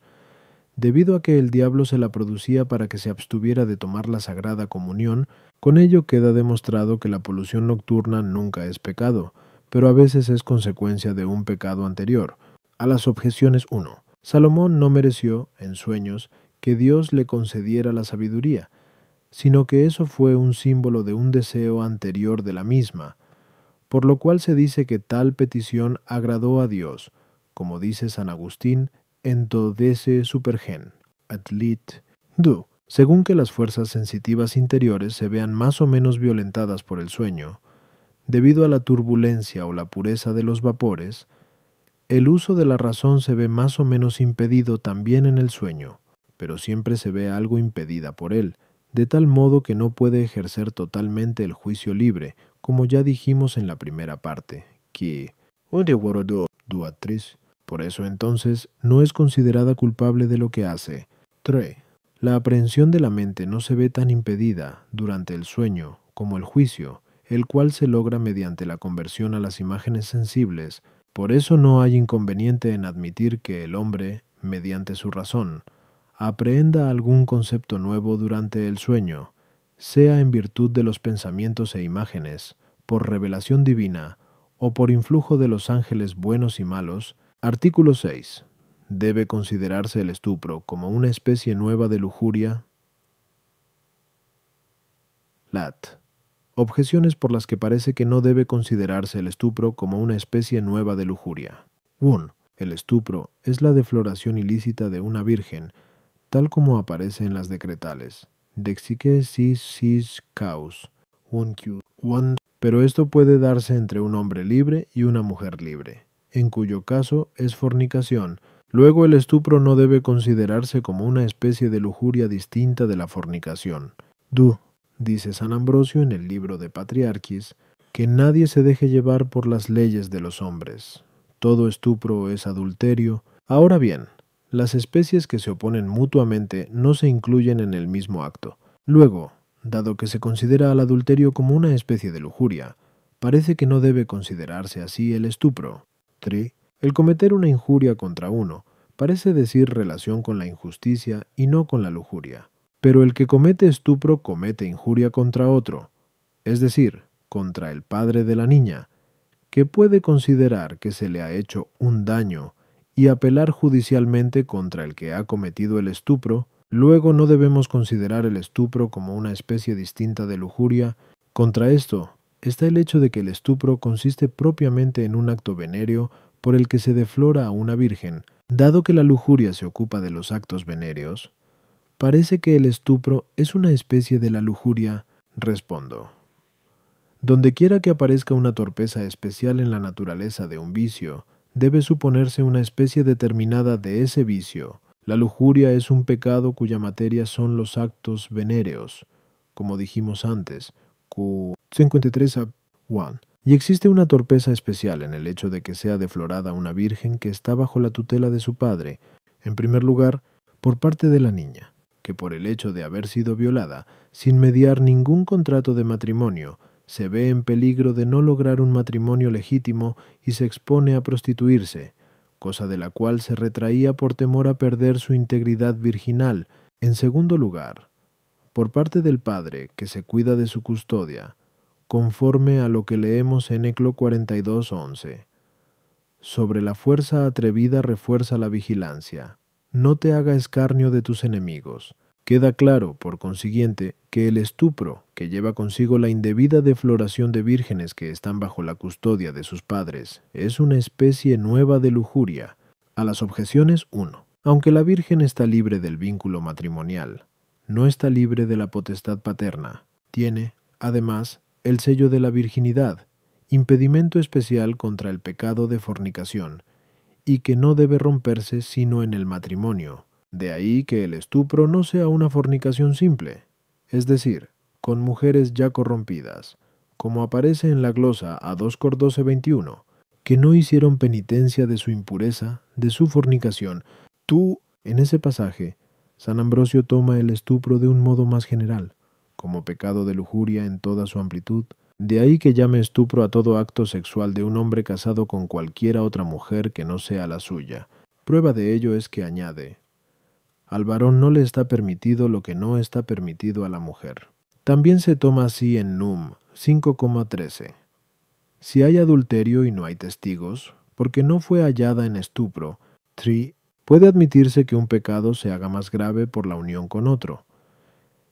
debido a que el diablo se la producía para que se abstuviera de tomar la Sagrada Comunión. Con ello queda demostrado que la polución nocturna nunca es pecado, pero a veces es consecuencia de un pecado anterior. A las objeciones 1. Salomón no mereció, en sueños, que Dios le concediera la sabiduría, sino que eso fue un símbolo de un deseo anterior de la misma, por lo cual se dice que tal petición agradó a Dios, como dice San Agustín en Dodece Supergen, at lit. Do. Según que las fuerzas sensitivas interiores se vean más o menos violentadas por el sueño, debido a la turbulencia o la pureza de los vapores, el uso de la razón se ve más o menos impedido también en el sueño, pero siempre se ve algo impedida por él, de tal modo que no puede ejercer totalmente el juicio libre, como ya dijimos en la primera parte, que por eso entonces no es considerada culpable de lo que hace. 3. La aprehensión de la mente no se ve tan impedida durante el sueño como el juicio, el cual se logra mediante la conversión a las imágenes sensibles. Por eso no hay inconveniente en admitir que el hombre, mediante su razón, aprehenda algún concepto nuevo durante el sueño, sea en virtud de los pensamientos e imágenes, por revelación divina, o por influjo de los ángeles buenos y malos. Artículo 6. ¿Debe considerarse el estupro como una especie nueva de lujuria? Lat. Objeciones por las que parece que no debe considerarse el estupro como una especie nueva de lujuria. 1. El estupro es la defloración ilícita de una virgen, tal como aparece en las decretales. Dexique sis caus. 1. Pero esto puede darse entre un hombre libre y una mujer libre. en cuyo caso es fornicación. Luego el estupro no debe considerarse como una especie de lujuria distinta de la fornicación. Dice San Ambrosio en el libro de Patriarquis, que nadie se deje llevar por las leyes de los hombres. Todo estupro es adulterio. Ahora bien, las especies que se oponen mutuamente no se incluyen en el mismo acto. Luego, dado que se considera al adulterio como una especie de lujuria, parece que no debe considerarse así el estupro. 3. El cometer una injuria contra uno parece decir relación con la injusticia y no con la lujuria. Pero el que comete estupro comete injuria contra otro, es decir, contra el padre de la niña, que puede considerar que se le ha hecho un daño y apelar judicialmente contra el que ha cometido el estupro. Luego no debemos considerar el estupro como una especie distinta de lujuria. Contra esto está el hecho de que el estupro consiste propiamente en un acto venéreo por el que se deflora a una virgen. Dado que la lujuria se ocupa de los actos venéreos, parece que el estupro es una especie de la lujuria. Respondo. Dondequiera que aparezca una torpeza especial en la naturaleza de un vicio, debe suponerse una especie determinada de ese vicio. La lujuria es un pecado cuya materia son los actos venéreos, como dijimos antes, Q 53 a 1. Y existe una torpeza especial en el hecho de que sea deflorada una virgen que está bajo la tutela de su padre, en primer lugar, por parte de la niña, que por el hecho de haber sido violada, sin mediar ningún contrato de matrimonio, se ve en peligro de no lograr un matrimonio legítimo y se expone a prostituirse, cosa de la cual se retraía por temor a perder su integridad virginal. En segundo lugar, por parte del padre que se cuida de su custodia, conforme a lo que leemos en Eclo 42:11. Sobre la fuerza atrevida refuerza la vigilancia. No te haga escarnio de tus enemigos. Queda claro, por consiguiente, que el estupro, que lleva consigo la indebida defloración de vírgenes que están bajo la custodia de sus padres, es una especie nueva de lujuria. A las objeciones 1. Aunque la virgen está libre del vínculo matrimonial, no está libre de la potestad paterna. Tiene, además, el sello de la virginidad, impedimento especial contra el pecado de fornicación, y que no debe romperse sino en el matrimonio. De ahí que el estupro no sea una fornicación simple, es decir, con mujeres ya corrompidas, como aparece en la glosa a 2 Cor 12:21, que no hicieron penitencia de su impureza, de su fornicación. En ese pasaje, San Ambrosio toma el estupro de un modo más general, como pecado de lujuria en toda su amplitud. De ahí que llame estupro a todo acto sexual de un hombre casado con cualquiera otra mujer que no sea la suya. Prueba de ello es que añade: al varón no le está permitido lo que no está permitido a la mujer. También se toma así en Num 5,13. Si hay adulterio y no hay testigos, porque no fue hallada en estupro, 3. Puede admitirse que un pecado se haga más grave por la unión con otro.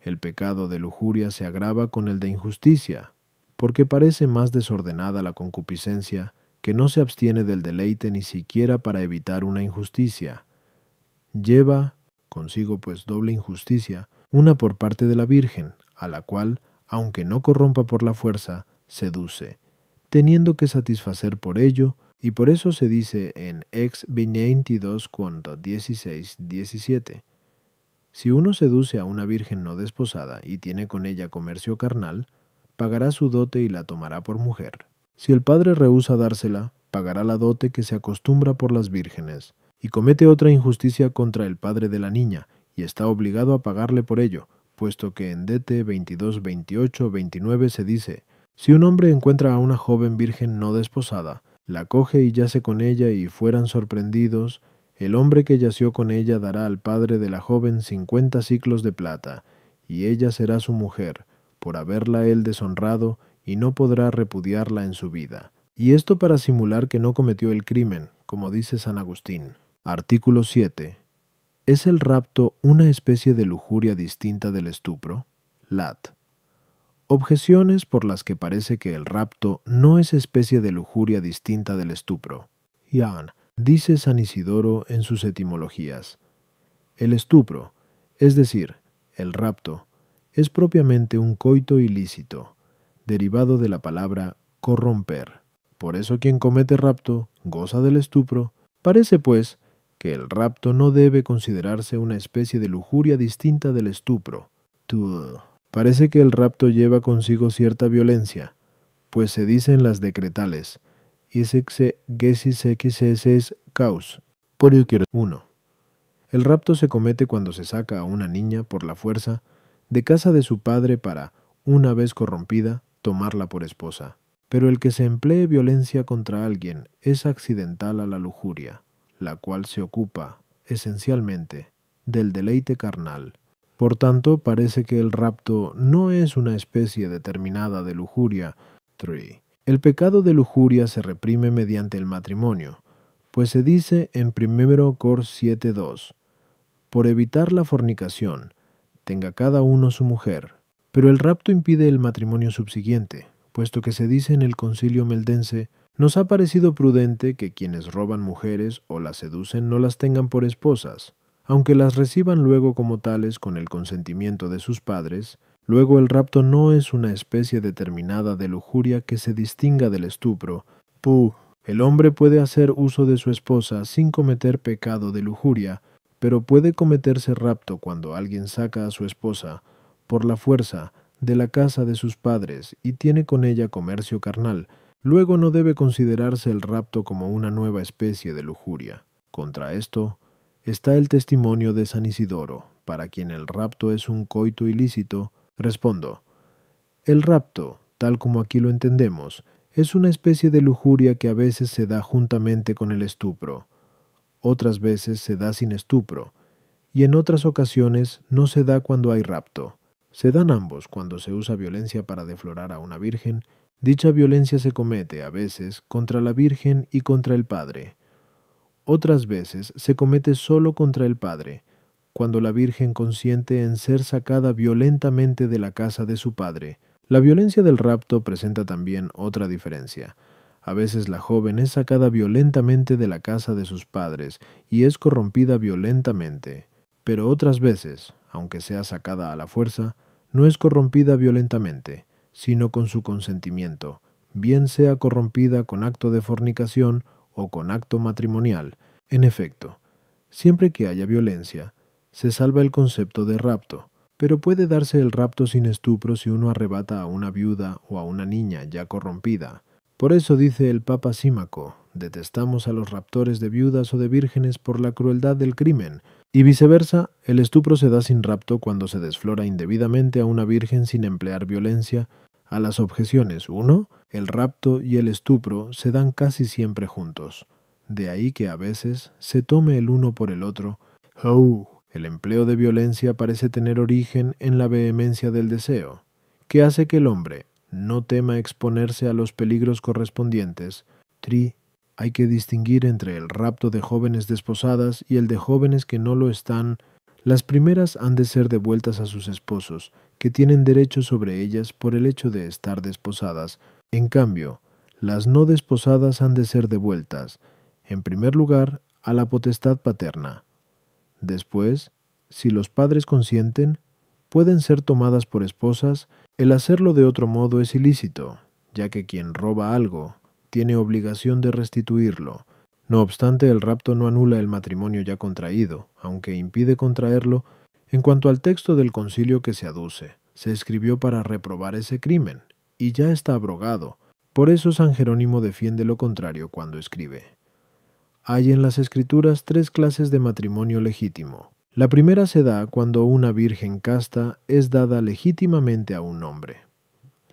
El pecado de lujuria se agrava con el de injusticia, porque parece más desordenada la concupiscencia, que no se abstiene del deleite ni siquiera para evitar una injusticia. Lleva consigo pues doble injusticia, una por parte de la Virgen, a la cual, aunque no corrompa por la fuerza, seduce, teniendo que satisfacer por ello, y por eso se dice en Ex 22:16-17. Si uno seduce a una virgen no desposada y tiene con ella comercio carnal, pagará su dote y la tomará por mujer. Si el padre rehúsa dársela, pagará la dote que se acostumbra por las vírgenes, y comete otra injusticia contra el padre de la niña, y está obligado a pagarle por ello, puesto que en Dete 22:28-29 se dice: si un hombre encuentra a una joven virgen no desposada, la coge y yace con ella y fueran sorprendidos, el hombre que yació con ella dará al padre de la joven 50 siclos de plata, y ella será su mujer, por haberla él deshonrado, y no podrá repudiarla en su vida. Y esto para simular que no cometió el crimen, como dice San Agustín. Artículo 7. ¿Es el rapto una especie de lujuria distinta del estupro? Lat. Objeciones por las que parece que el rapto no es especie de lujuria distinta del estupro. Ian, dice San Isidoro en sus etimologías. El estupro, es decir, el rapto, es propiamente un coito ilícito, derivado de la palabra corromper. Por eso quien comete rapto goza del estupro. Parece, pues, que el rapto no debe considerarse una especie de lujuria distinta del estupro. Parece que el rapto lleva consigo cierta violencia, pues se dice en las decretales, Isexe gesis xss caus. Por 1. El rapto se comete cuando se saca a una niña por la fuerza de casa de su padre para, una vez corrompida, tomarla por esposa. Pero el que se emplee violencia contra alguien es accidental a la lujuria, la cual se ocupa, esencialmente, del deleite carnal. Por tanto, parece que el rapto no es una especie determinada de lujuria. 3. El pecado de lujuria se reprime mediante el matrimonio, pues se dice en 1 Cor 7:2, por evitar la fornicación, tenga cada uno su mujer. Pero el rapto impide el matrimonio subsiguiente, puesto que se dice en el Concilio Meldense, nos ha parecido prudente que quienes roban mujeres o las seducen no las tengan por esposas, aunque las reciban luego como tales con el consentimiento de sus padres. Luego el rapto no es una especie determinada de lujuria que se distinga del estupro. El hombre puede hacer uso de su esposa sin cometer pecado de lujuria, pero puede cometerse rapto cuando alguien saca a su esposa por la fuerza de la casa de sus padres y tiene con ella comercio carnal. Luego no debe considerarse el rapto como una nueva especie de lujuria. Contra esto está el testimonio de San Isidoro, para quien el rapto es un coito ilícito. Respondo: el rapto, tal como aquí lo entendemos, es una especie de lujuria que a veces se da juntamente con el estupro, otras veces se da sin estupro, y en otras ocasiones no se da cuando hay rapto. Se dan ambos cuando se usa violencia para deflorar a una virgen. Dicha violencia se comete a veces contra la virgen y contra el padre. Otras veces se comete solo contra el padre, cuando la virgen consiente en ser sacada violentamente de la casa de su padre. La violencia del rapto presenta también otra diferencia. A veces la joven es sacada violentamente de la casa de sus padres y es corrompida violentamente, pero otras veces, aunque sea sacada a la fuerza, no es corrompida violentamente, sino con su consentimiento, bien sea corrompida con acto de fornicación o con acto matrimonial. En efecto, siempre que haya violencia, se salva el concepto de rapto, pero puede darse el rapto sin estupro si uno arrebata a una viuda o a una niña ya corrompida. Por eso dice el Papa Símaco: detestamos a los raptores de viudas o de vírgenes por la crueldad del crimen, y viceversa, el estupro se da sin rapto cuando se desflora indebidamente a una virgen sin emplear violencia. A las objeciones 1, el rapto y el estupro se dan casi siempre juntos. De ahí que a veces se tome el uno por el otro. El empleo de violencia parece tener origen en la vehemencia del deseo, que hace que el hombre no tema exponerse a los peligros correspondientes. Hay que distinguir entre el rapto de jóvenes desposadas y el de jóvenes que no lo están. Las primeras han de ser devueltas a sus esposos, que tienen derecho sobre ellas por el hecho de estar desposadas. En cambio, las no desposadas han de ser devueltas, en primer lugar, a la potestad paterna. Después, si los padres consienten, pueden ser tomadas por esposas. El hacerlo de otro modo es ilícito, ya que quien roba algo tiene obligación de restituirlo. No obstante, el rapto no anula el matrimonio ya contraído, aunque impide contraerlo. En cuanto al texto del concilio que se aduce, se escribió para reprobar ese crimen, y ya está abrogado. Por eso San Jerónimo defiende lo contrario cuando escribe: hay en las Escrituras 3 clases de matrimonio legítimo. La primera se da cuando una virgen casta es dada legítimamente a un hombre.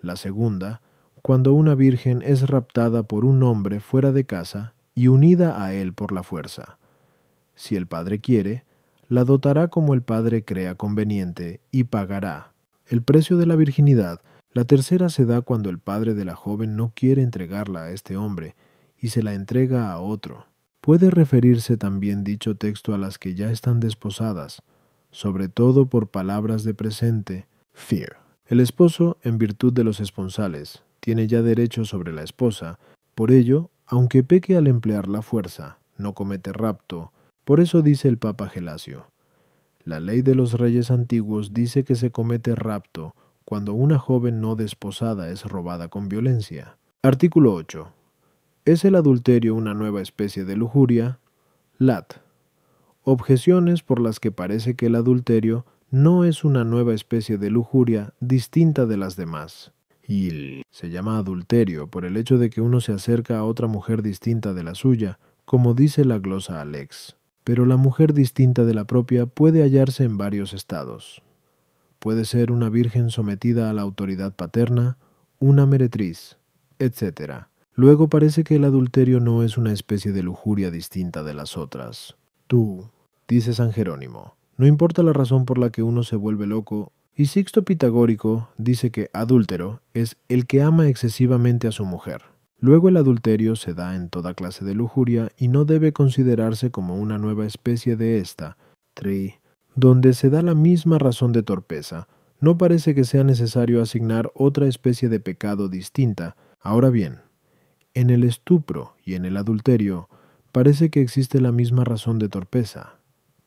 La segunda, cuando una virgen es raptada por un hombre fuera de casa y unida a él por la fuerza. Si el padre quiere, la dotará como el padre crea conveniente y pagará el precio de la virginidad. La tercera se da cuando el padre de la joven no quiere entregarla a este hombre y se la entrega a otro. Puede referirse también dicho texto a las que ya están desposadas, sobre todo por palabras de presente. El esposo, en virtud de los esponsales, tiene ya derecho sobre la esposa. Por ello, aunque peque al emplear la fuerza, no comete rapto. Por eso dice el Papa Gelasio: la ley de los reyes antiguos dice que se comete rapto cuando una joven no desposada es robada con violencia. Artículo 8. ¿Es el adulterio una nueva especie de lujuria? Lat. Objeciones por las que parece que el adulterio no es una nueva especie de lujuria distinta de las demás. Il. Se llama adulterio por el hecho de que uno se acerca a otra mujer distinta de la suya, como dice la glosa Alex. Pero la mujer distinta de la propia puede hallarse en varios estados. Puede ser una virgen sometida a la autoridad paterna, una meretriz, etc. Luego parece que el adulterio no es una especie de lujuria distinta de las otras. Tú, dice San Jerónimo, no importa la razón por la que uno se vuelve loco, y Sixto Pitagórico dice que adúltero es el que ama excesivamente a su mujer. Luego el adulterio se da en toda clase de lujuria y no debe considerarse como una nueva especie de esta, donde se da la misma razón de torpeza. No parece que sea necesario asignar otra especie de pecado distinta. Ahora bien, en el estupro y en el adulterio parece que existe la misma razón de torpeza,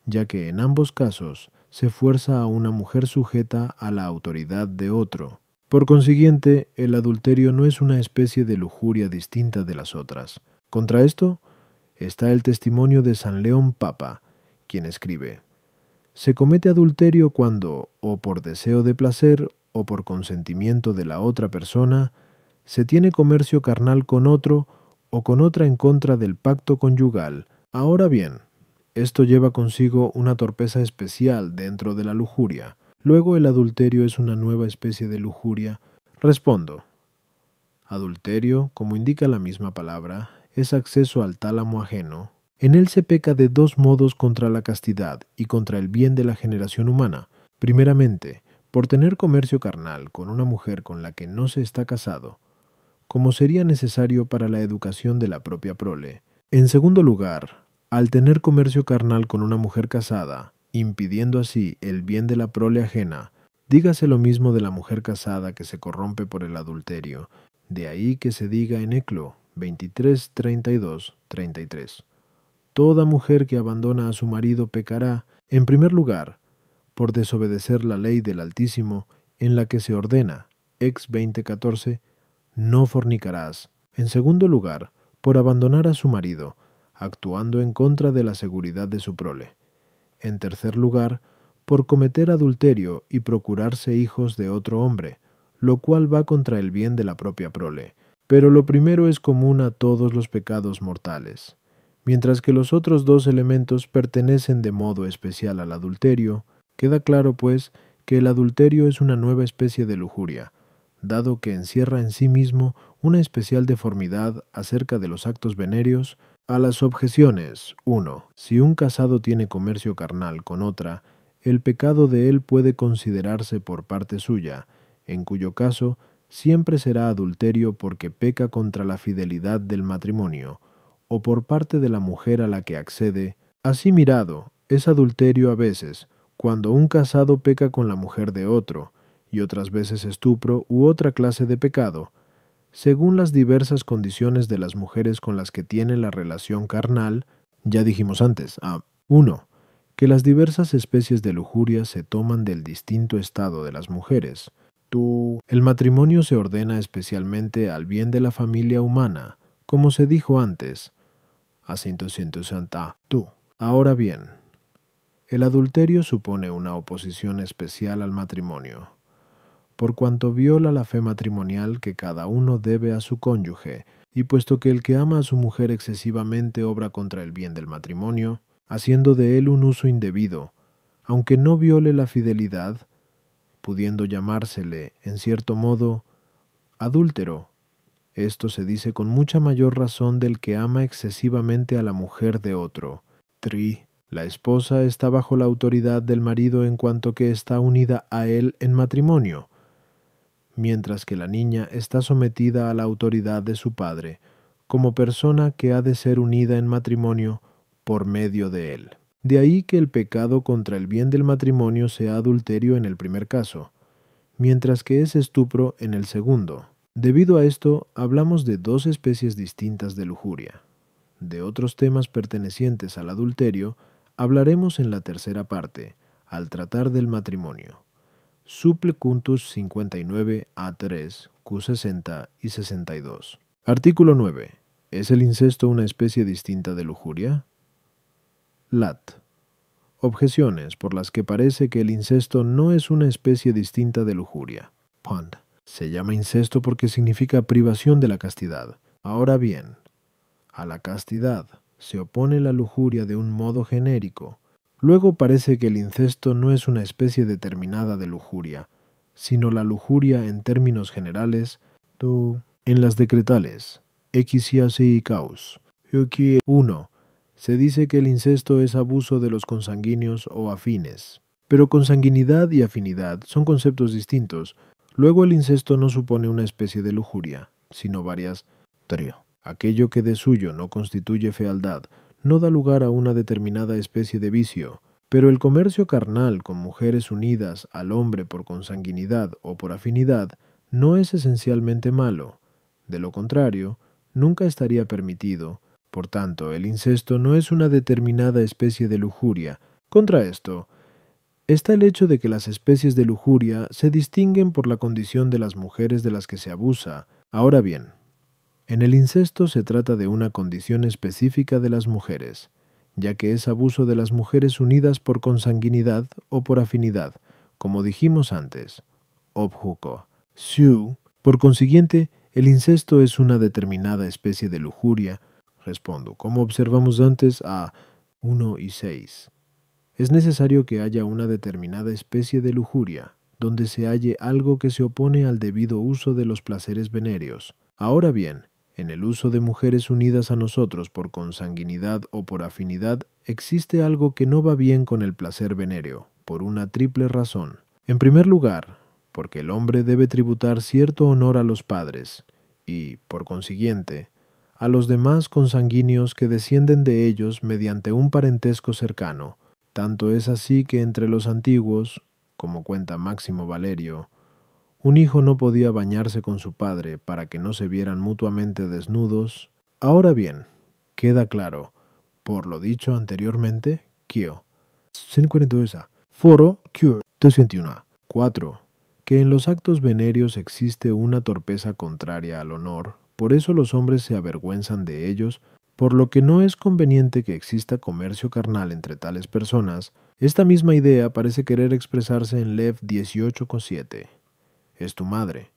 ya que en ambos casos se fuerza a una mujer sujeta a la autoridad de otro. Por consiguiente, el adulterio no es una especie de lujuria distinta de las otras. Contra esto está el testimonio de San León Papa, quien escribe: se comete adulterio cuando, o por deseo de placer, o por consentimiento de la otra persona, se tiene comercio carnal con otro, o con otra en contra del pacto conyugal. Ahora bien, esto lleva consigo una torpeza especial dentro de la lujuria. Luego el adulterio es una nueva especie de lujuria. Respondo. Adulterio, como indica la misma palabra, es acceso al tálamo ajeno. En él se peca de dos modos contra la castidad y contra el bien de la generación humana. Primeramente, por tener comercio carnal con una mujer con la que no se está casado, como sería necesario para la educación de la propia prole. En segundo lugar, al tener comercio carnal con una mujer casada, impidiendo así el bien de la prole ajena, dígase lo mismo de la mujer casada que se corrompe por el adulterio. De ahí que se diga en Eclo 23, 32, 33. Toda mujer que abandona a su marido pecará, en primer lugar, por desobedecer la ley del Altísimo, en la que se ordena, ex 20:14, no fornicarás. En segundo lugar, por abandonar a su marido, actuando en contra de la seguridad de su prole. En tercer lugar, por cometer adulterio y procurarse hijos de otro hombre, lo cual va contra el bien de la propia prole. Pero lo primero es común a todos los pecados mortales, mientras que los otros dos elementos pertenecen de modo especial al adulterio. Queda claro, pues, que el adulterio es una nueva especie de lujuria, dado que encierra en sí mismo una especial deformidad acerca de los actos venéreos. A las objeciones. 1. Si un casado tiene comercio carnal con otra, el pecado de él puede considerarse por parte suya, en cuyo caso siempre será adulterio porque peca contra la fidelidad del matrimonio, o por parte de la mujer a la que accede. Así mirado, es adulterio a veces, cuando un casado peca con la mujer de otro, y otras veces estupro u otra clase de pecado, según las diversas condiciones de las mujeres con las que tiene la relación carnal. Ya dijimos antes, 1. Que las diversas especies de lujuria se toman del distinto estado de las mujeres. El matrimonio se ordena especialmente al bien de la familia humana, como se dijo antes. Ahora bien, el adulterio supone una oposición especial al matrimonio, por cuanto viola la fe matrimonial que cada uno debe a su cónyuge, y puesto que el que ama a su mujer excesivamente obra contra el bien del matrimonio, haciendo de él un uso indebido, aunque no viole la fidelidad, pudiendo llamársele, en cierto modo, adúltero. Esto se dice con mucha mayor razón del que ama excesivamente a la mujer de otro. La esposa está bajo la autoridad del marido en cuanto que está unida a él en matrimonio, mientras que la niña está sometida a la autoridad de su padre, como persona que ha de ser unida en matrimonio por medio de él. De ahí que el pecado contra el bien del matrimonio sea adulterio en el primer caso, mientras que es estupro en el segundo. Debido a esto, hablamos de dos especies distintas de lujuria. De otros temas pertenecientes al adulterio, hablaremos en la tercera parte, al tratar del matrimonio. Suple Cuntus 59 A3, Q60 y 62. Artículo 9. ¿Es el incesto una especie distinta de lujuria? Lat. Objeciones por las que parece que el incesto no es una especie distinta de lujuria. Pond. Se llama incesto porque significa privación de la castidad. Ahora bien, a la castidad se opone la lujuria de un modo genérico. Luego parece que el incesto no es una especie determinada de lujuria, sino la lujuria en términos generales, en las decretales, X y caus. 1. Se dice que el incesto es abuso de los consanguíneos o afines. Pero consanguinidad y afinidad son conceptos distintos. Luego el incesto no supone una especie de lujuria, sino varias. Aquello que de suyo no constituye fealdad, no da lugar a una determinada especie de vicio, pero el comercio carnal con mujeres unidas al hombre por consanguinidad o por afinidad no es esencialmente malo. De lo contrario, nunca estaría permitido. Por tanto, el incesto no es una determinada especie de lujuria. Contra esto, está el hecho de que las especies de lujuria se distinguen por la condición de las mujeres de las que se abusa. Ahora bien, en el incesto se trata de una condición específica de las mujeres, ya que es abuso de las mujeres unidas por consanguinidad o por afinidad, como dijimos antes. Objuco. Su. Por consiguiente, el incesto es una determinada especie de lujuria. Respondo, como observamos antes a 1 y 6. Es necesario que haya una determinada especie de lujuria, donde se halle algo que se opone al debido uso de los placeres venéreos. Ahora bien, en el uso de mujeres unidas a nosotros por consanguinidad o por afinidad, existe algo que no va bien con el placer venéreo, por una triple razón. En primer lugar, porque el hombre debe tributar cierto honor a los padres, y, por consiguiente, a los demás consanguíneos que descienden de ellos mediante un parentesco cercano. Tanto es así que entre los antiguos, como cuenta Máximo Valerio, un hijo no podía bañarse con su padre para que no se vieran mutuamente desnudos. Ahora bien, queda claro, por lo dicho anteriormente, Kio. 142. Foro, Kio, 201. 4. Que en los actos venéreos existe una torpeza contraria al honor, por eso los hombres se avergüenzan de ellos, por lo que no es conveniente que exista comercio carnal entre tales personas. Esta misma idea parece querer expresarse en Lev 18,7. Es tu madre.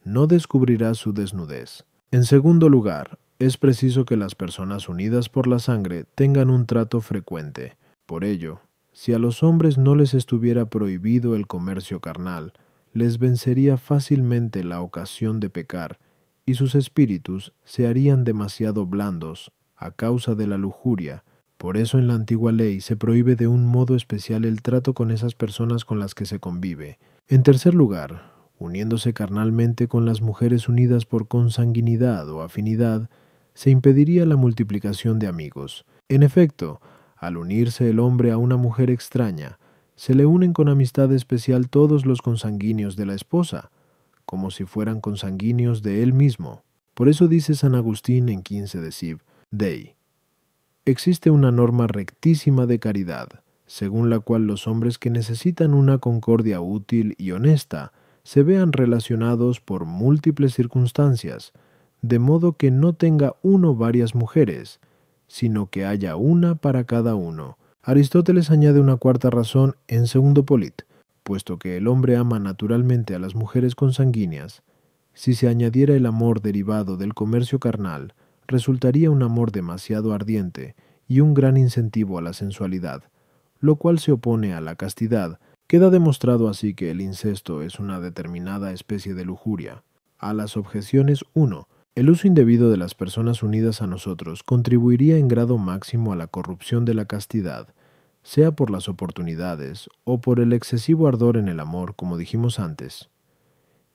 No descubrirás su desnudez. En segundo lugar, es preciso que las personas unidas por la sangre tengan un trato frecuente. Por ello, si a los hombres no les estuviera prohibido el comercio carnal, les vencería fácilmente la ocasión de pecar, y sus espíritus se harían demasiado blandos a causa de la lujuria. Por eso en la antigua ley se prohíbe de un modo especial el trato con esas personas con las que se convive. En tercer lugar, uniéndose carnalmente con las mujeres unidas por consanguinidad o afinidad, se impediría la multiplicación de amigos. En efecto, al unirse el hombre a una mujer extraña, se le unen con amistad especial todos los consanguíneos de la esposa, como si fueran consanguíneos de él mismo. Por eso dice San Agustín en 15 de Sib, Dei. Existe una norma rectísima de caridad, según la cual los hombres que necesitan una concordia útil y honesta se vean relacionados por múltiples circunstancias, de modo que no tenga uno varias mujeres, sino que haya una para cada uno. Aristóteles añade una cuarta razón en Segundo Polit, puesto que el hombre ama naturalmente a las mujeres consanguíneas. Si se añadiera el amor derivado del comercio carnal, resultaría un amor demasiado ardiente y un gran incentivo a la sensualidad, lo cual se opone a la castidad. Queda demostrado así que el incesto es una determinada especie de lujuria. A las objeciones 1. El uso indebido de las personas unidas a nosotros contribuiría en grado máximo a la corrupción de la castidad, sea por las oportunidades o por el excesivo ardor en el amor, como dijimos antes.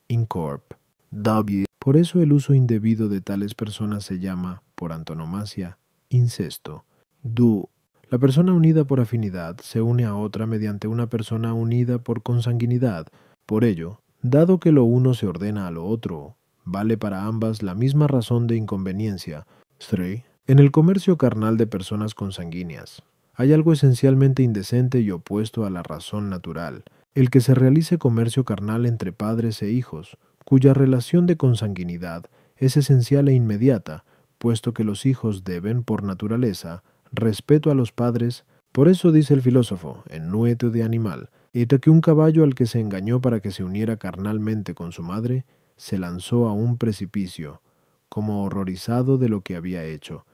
Incorp. W. Por eso el uso indebido de tales personas se llama, por antonomasia, incesto. Du. La persona unida por afinidad se une a otra mediante una persona unida por consanguinidad. Por ello, dado que lo uno se ordena a lo otro, vale para ambas la misma razón de inconveniencia. 3. En el comercio carnal de personas consanguíneas, hay algo esencialmente indecente y opuesto a la razón natural, el que se realice comercio carnal entre padres e hijos, cuya relación de consanguinidad es esencial e inmediata, puesto que los hijos deben, por naturaleza, respeto a los padres. Por eso dice el filósofo, en Nueto de Animal, hasta que un caballo al que se engañó para que se uniera carnalmente con su madre, se lanzó a un precipicio, como horrorizado de lo que había hecho,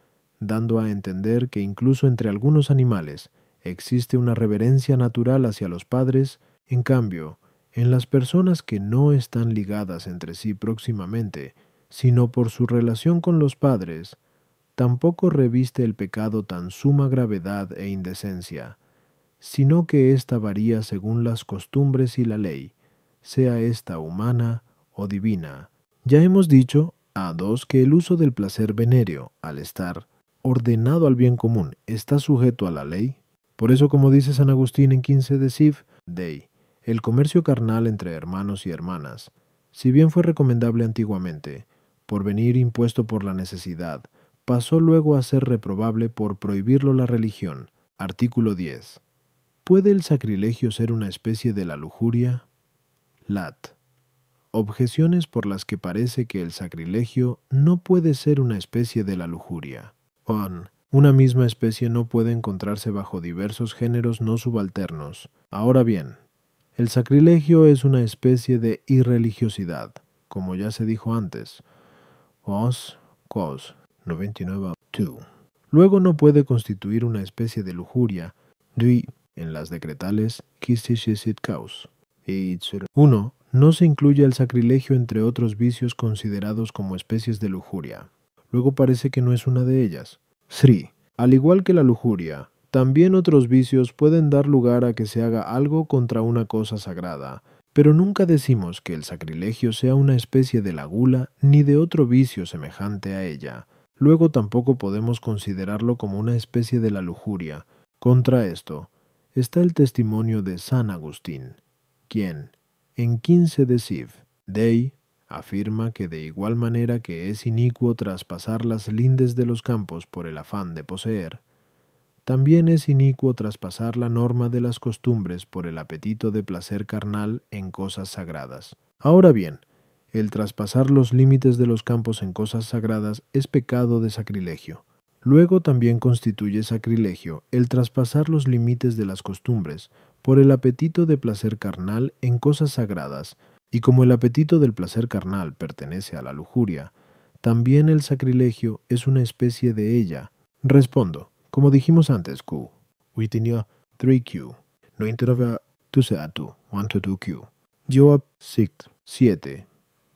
dando a entender que incluso entre algunos animales existe una reverencia natural hacia los padres. En cambio, en las personas que no están ligadas entre sí próximamente, sino por su relación con los padres, tampoco reviste el pecado tan suma gravedad e indecencia, sino que ésta varía según las costumbres y la ley, sea ésta humana o divina. Ya hemos dicho, A2, que el uso del placer venéreo, al estar ordenado al bien común, está sujeto a la ley. Por eso, como dice San Agustín en 15 de Siv, Dei, el comercio carnal entre hermanos y hermanas, si bien fue recomendable antiguamente, por venir impuesto por la necesidad, pasó luego a ser reprobable por prohibirlo la religión. Artículo 10. ¿Puede el sacrilegio ser una especie de la lujuria? Lat. Objeciones por las que parece que el sacrilegio no puede ser una especie de la lujuria. 1. Una misma especie no puede encontrarse bajo diversos géneros no subalternos. Ahora bien, el sacrilegio es una especie de irreligiosidad, como ya se dijo antes. Os, cos, 99.2. Luego no puede constituir una especie de lujuria, dui, en las decretales, quistisicit caus. 1. No se incluye el sacrilegio entre otros vicios considerados como especies de lujuria. Luego parece que no es una de ellas. 3. Al igual que la lujuria, también otros vicios pueden dar lugar a que se haga algo contra una cosa sagrada, pero nunca decimos que el sacrilegio sea una especie de la gula ni de otro vicio semejante a ella. Luego tampoco podemos considerarlo como una especie de la lujuria. Contra esto está el testimonio de San Agustín, quien, en 15 de Siv, Dei, afirma que de igual manera que es inicuo traspasar las lindes de los campos por el afán de poseer, también es inicuo traspasar la norma de las costumbres por el apetito de placer carnal en cosas sagradas. Ahora bien, el traspasar los límites de los campos en cosas sagradas es pecado de sacrilegio. Luego también constituye sacrilegio el traspasar los límites de las costumbres por el apetito de placer carnal en cosas sagradas, y como el apetito del placer carnal pertenece a la lujuria, también el sacrilegio es una especie de ella. Respondo, como dijimos antes, Q. Witinia 3Q. No interroga tu seatu, 1-2Q. Joab 7.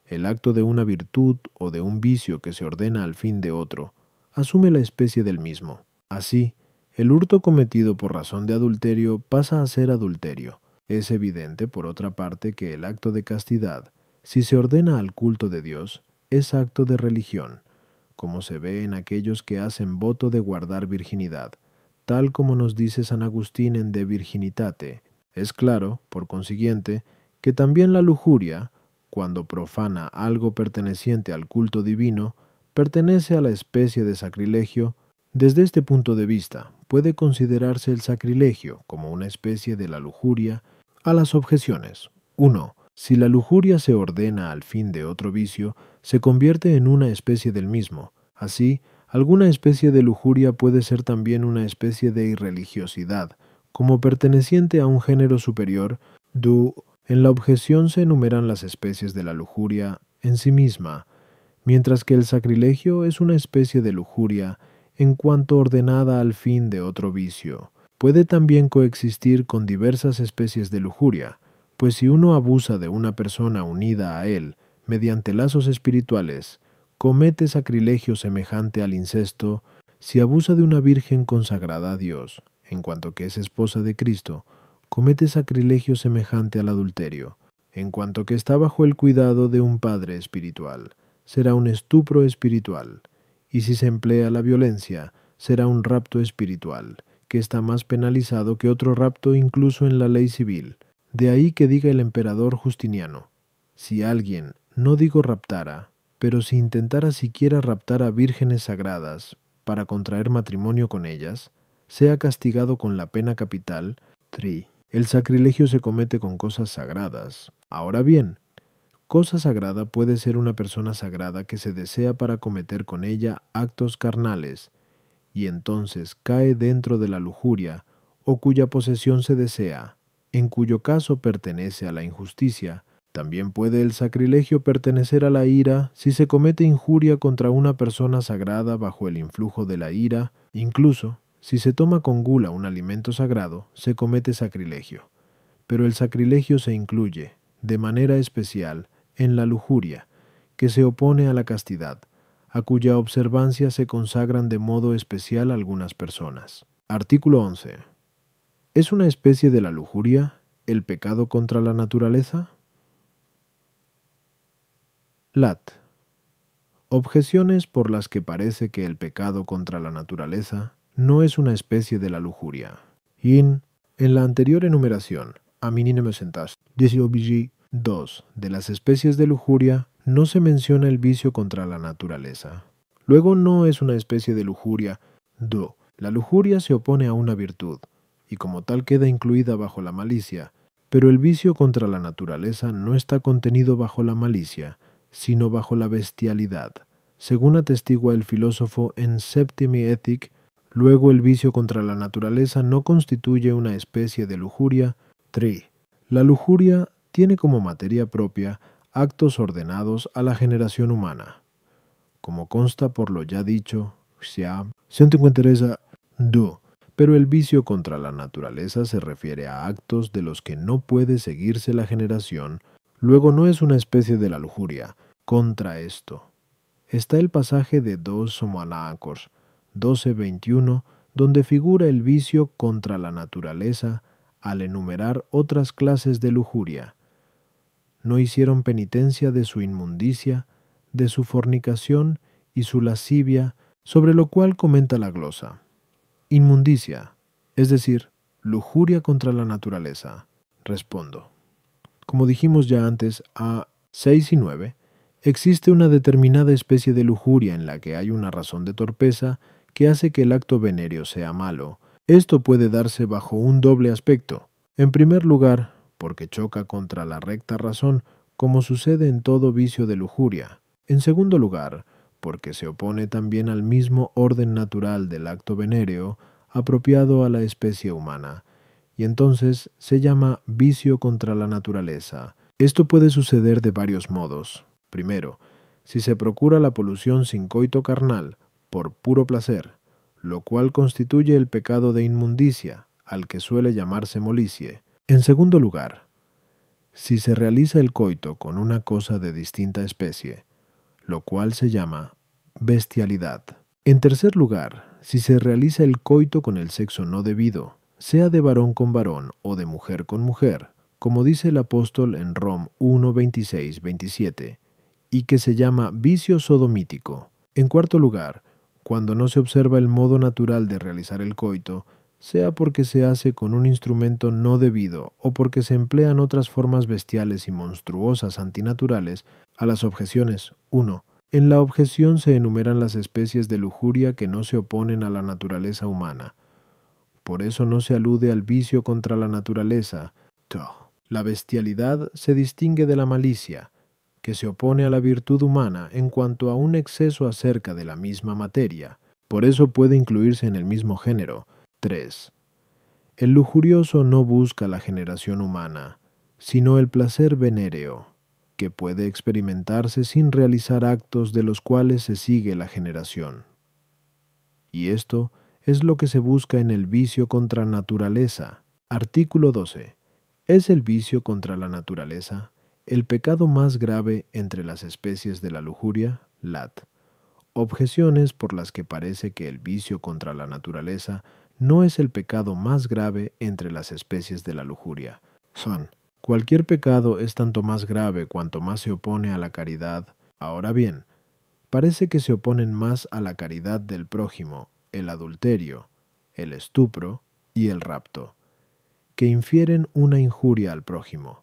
El acto de una virtud o de un vicio que se ordena al fin de otro, asume la especie del mismo. Así, el hurto cometido por razón de adulterio pasa a ser adulterio. Es evidente, por otra parte, que el acto de castidad, si se ordena al culto de Dios, es acto de religión, como se ve en aquellos que hacen voto de guardar virginidad, tal como nos dice San Agustín en De Virginitate. Es claro, por consiguiente, que también la lujuria, cuando profana algo perteneciente al culto divino, pertenece a la especie de sacrilegio. Desde este punto de vista, puede considerarse el sacrilegio como una especie de la lujuria. A las objeciones. 1. Si la lujuria se ordena al fin de otro vicio, se convierte en una especie del mismo. Así, alguna especie de lujuria puede ser también una especie de irreligiosidad, como perteneciente a un género superior. En la objeción se enumeran las especies de la lujuria en sí misma, mientras que el sacrilegio es una especie de lujuria en cuanto ordenada al fin de otro vicio. Puede también coexistir con diversas especies de lujuria, pues si uno abusa de una persona unida a él mediante lazos espirituales, comete sacrilegio semejante al incesto. Si abusa de una virgen consagrada a Dios, en cuanto que es esposa de Cristo, comete sacrilegio semejante al adulterio. En cuanto que está bajo el cuidado de un padre espiritual, será un estupro espiritual. Y si se emplea la violencia, será un rapto espiritual, que está más penalizado que otro rapto incluso en la ley civil. De ahí que diga el emperador Justiniano, si alguien, no digo raptara, pero si intentara siquiera raptar a vírgenes sagradas para contraer matrimonio con ellas, sea castigado con la pena capital. 3. El sacrilegio se comete con cosas sagradas. Ahora bien, Cosa sagrada puede ser una persona sagrada que se desea para cometer con ella actos carnales, y entonces cae dentro de la lujuria, o cuya posesión se desea, en cuyo caso pertenece a la injusticia. También puede el sacrilegio pertenecer a la ira si se comete injuria contra una persona sagrada bajo el influjo de la ira. Incluso, si se toma con gula un alimento sagrado, se comete sacrilegio. Pero el sacrilegio se incluye, de manera especial, en la lujuria, que se opone a la castidad, a cuya observancia se consagran de modo especial algunas personas. Artículo 11. ¿Es una especie de la lujuria el pecado contra la naturaleza? Lat. Objeciones por las que parece que el pecado contra la naturaleza no es una especie de la lujuria. En la anterior enumeración, a mínimo sentas, 2 de las especies de lujuria, no se menciona el vicio contra la naturaleza. Luego no es una especie de lujuria. La lujuria se opone a una virtud, y como tal queda incluida bajo la malicia, pero el vicio contra la naturaleza no está contenido bajo la malicia, sino bajo la bestialidad. Según atestigua el filósofo en Septimi Ethic, luego el vicio contra la naturaleza no constituye una especie de lujuria. 3. La lujuria tiene como materia propia actos ordenados a la generación humana. Como consta por lo ya dicho, pero el vicio contra la naturaleza se refiere a actos de los que no puede seguirse la generación, luego no es una especie de la lujuria. Contra esto está el pasaje de 2 Somalacos 12:21, donde figura el vicio contra la naturaleza al enumerar otras clases de lujuria. No hicieron penitencia de su inmundicia, de su fornicación y su lascivia, sobre lo cual comenta la glosa. Inmundicia, es decir, lujuria contra la naturaleza. Respondo. Como dijimos ya antes, a 6 y 9, existe una determinada especie de lujuria en la que hay una razón de torpeza que hace que el acto venéreo sea malo. Esto puede darse bajo un doble aspecto. En primer lugar, porque choca contra la recta razón, como sucede en todo vicio de lujuria. En segundo lugar, porque se opone también al mismo orden natural del acto venéreo apropiado a la especie humana, y entonces se llama vicio contra la naturaleza. Esto puede suceder de varios modos. Primero, si se procura la polución sin coito carnal, por puro placer, lo cual constituye el pecado de inmundicia, al que suele llamarse molicie. En segundo lugar, si se realiza el coito con una cosa de distinta especie, lo cual se llama bestialidad. En tercer lugar, si se realiza el coito con el sexo no debido, sea de varón con varón o de mujer con mujer, como dice el apóstol en Rom 1:26-27, y que se llama vicio sodomítico. En cuarto lugar, cuando no se observa el modo natural de realizar el coito, sea porque se hace con un instrumento no debido o porque se emplean otras formas bestiales y monstruosas antinaturales. A las objeciones 1. En la objeción se enumeran las especies de lujuria que no se oponen a la naturaleza humana. Por eso no se alude al vicio contra la naturaleza. La bestialidad se distingue de la malicia, que se opone a la virtud humana en cuanto a un exceso acerca de la misma materia. Por eso puede incluirse en el mismo género. 3. El lujurioso no busca la generación humana, sino el placer venéreo, que puede experimentarse sin realizar actos de los cuales se sigue la generación. Y esto es lo que se busca en el vicio contra naturaleza. Artículo 12. ¿Es el vicio contra la naturaleza el pecado más grave entre las especies de la lujuria? Lat. Objeciones por las que parece que el vicio contra la naturaleza no es el pecado más grave entre las especies de la lujuria. Son. Cualquier pecado es tanto más grave cuanto más se opone a la caridad. Ahora bien, parece que se oponen más a la caridad del prójimo el adulterio, el estupro y el rapto, que infieren una injuria al prójimo,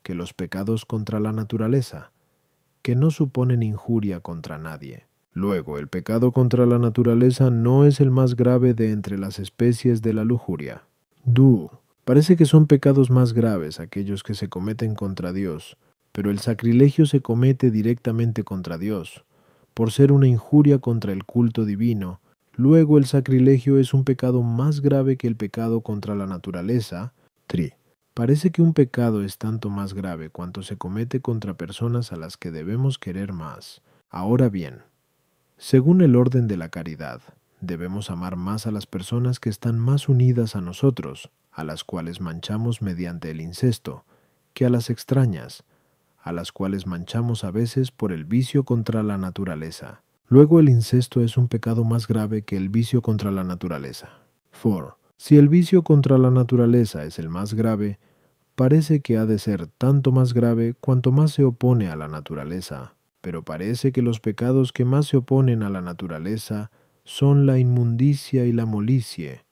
que los pecados contra la naturaleza, que no suponen injuria contra nadie. Luego, el pecado contra la naturaleza no es el más grave de entre las especies de la lujuria. Parece que son pecados más graves aquellos que se cometen contra Dios, Pero el sacrilegio se comete directamente contra Dios, por ser una injuria contra el culto divino. Luego el sacrilegio es un pecado más grave que el pecado contra la naturaleza. 3. Parece que un pecado es tanto más grave cuanto se comete contra personas a las que debemos querer más. Ahora bien, según el orden de la caridad, debemos amar más a las personas que están más unidas a nosotros, a las cuales manchamos mediante el incesto, que a las extrañas, a las cuales manchamos a veces por el vicio contra la naturaleza. Luego el incesto es un pecado más grave que el vicio contra la naturaleza. 4. Si el vicio contra la naturaleza es el más grave, parece que ha de ser tanto más grave cuanto más se opone a la naturaleza, pero parece que los pecados que más se oponen a la naturaleza son la inmundicia y la molicie,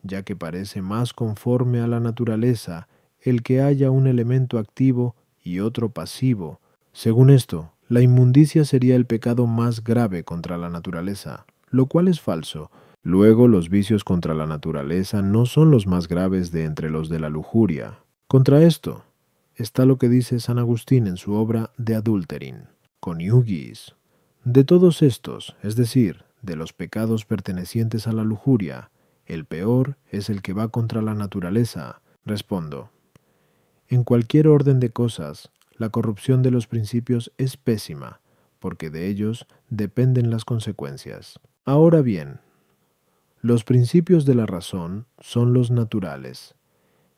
ya que parece más conforme a la naturaleza el que haya un elemento activo y otro pasivo. Según esto, la inmundicia sería el pecado más grave contra la naturaleza, lo cual es falso. Luego, los vicios contra la naturaleza no son los más graves de entre los de la lujuria. Contra esto está lo que dice San Agustín en su obra De Adulterin, Coniugis. De todos estos, es decir, de los pecados pertenecientes a la lujuria, el peor es el que va contra la naturaleza. Respondo. En cualquier orden de cosas, la corrupción de los principios es pésima, porque de ellos dependen las consecuencias. Ahora bien, los principios de la razón son los naturales,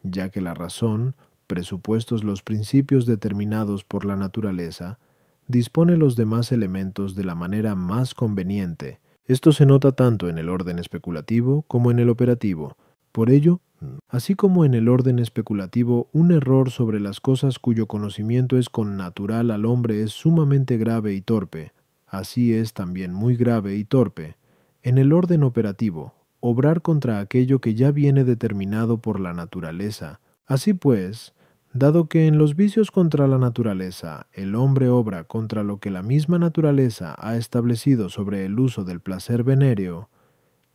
ya que la razón, presupuestos los principios determinados por la naturaleza, dispone los demás elementos de la manera más conveniente. Esto se nota tanto en el orden especulativo como en el operativo. Por ello, así como en el orden especulativo un error sobre las cosas cuyo conocimiento es connatural al hombre es sumamente grave y torpe, así es también muy grave y torpe, en el orden operativo, obrar contra aquello que ya viene determinado por la naturaleza. Así pues, dado que en los vicios contra la naturaleza el hombre obra contra lo que la misma naturaleza ha establecido sobre el uso del placer venéreo,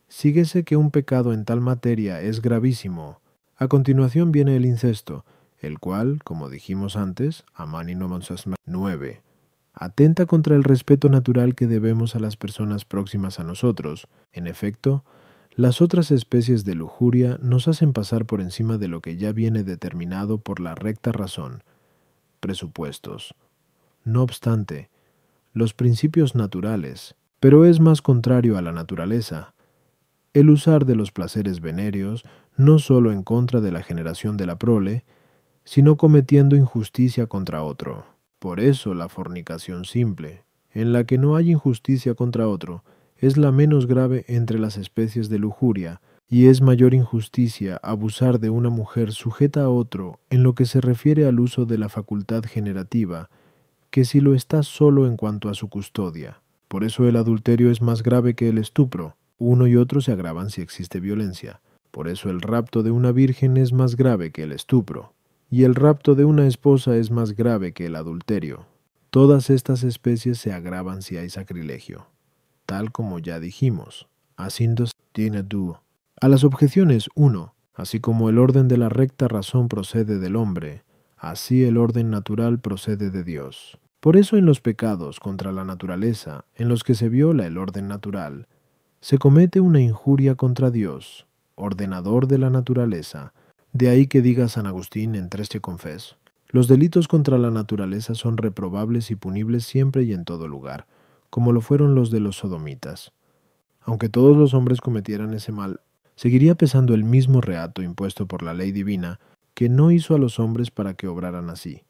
síguese que un pecado en tal materia es gravísimo. A continuación viene el incesto, el cual, como dijimos antes, Amani no 9, atenta contra el respeto natural que debemos a las personas próximas a nosotros. En efecto, las otras especies de lujuria nos hacen pasar por encima de lo que ya viene determinado por la recta razón. Presupuestos. No obstante, los principios naturales, pero es más contrario a la naturaleza, el usar de los placeres venéreos no sólo en contra de la generación de la prole, sino cometiendo injusticia contra otro. Por eso la fornicación simple, en la que no hay injusticia contra otro, es la menos grave entre las especies de lujuria, y es mayor injusticia abusar de una mujer sujeta a otro en lo que se refiere al uso de la facultad generativa, que si lo está solo en cuanto a su custodia. Por eso el adulterio es más grave que el estupro. Uno y otro se agravan si existe violencia. Por eso el rapto de una virgen es más grave que el estupro, y el rapto de una esposa es más grave que el adulterio. Todas estas especies se agravan si hay sacrilegio, tal como ya dijimos. Haciendo tiene dúo. A las objeciones 1, así como el orden de la recta razón procede del hombre, así el orden natural procede de Dios. Por eso en los pecados contra la naturaleza, en los que se viola el orden natural, se comete una injuria contra Dios, ordenador de la naturaleza. De ahí que diga San Agustín en Tres Confes: los delitos contra la naturaleza son reprobables y punibles siempre y en todo lugar, como lo fueron los de los sodomitas. Aunque todos los hombres cometieran ese mal, seguiría pesando el mismo reato impuesto por la ley divina, que no hizo a los hombres para que obraran así,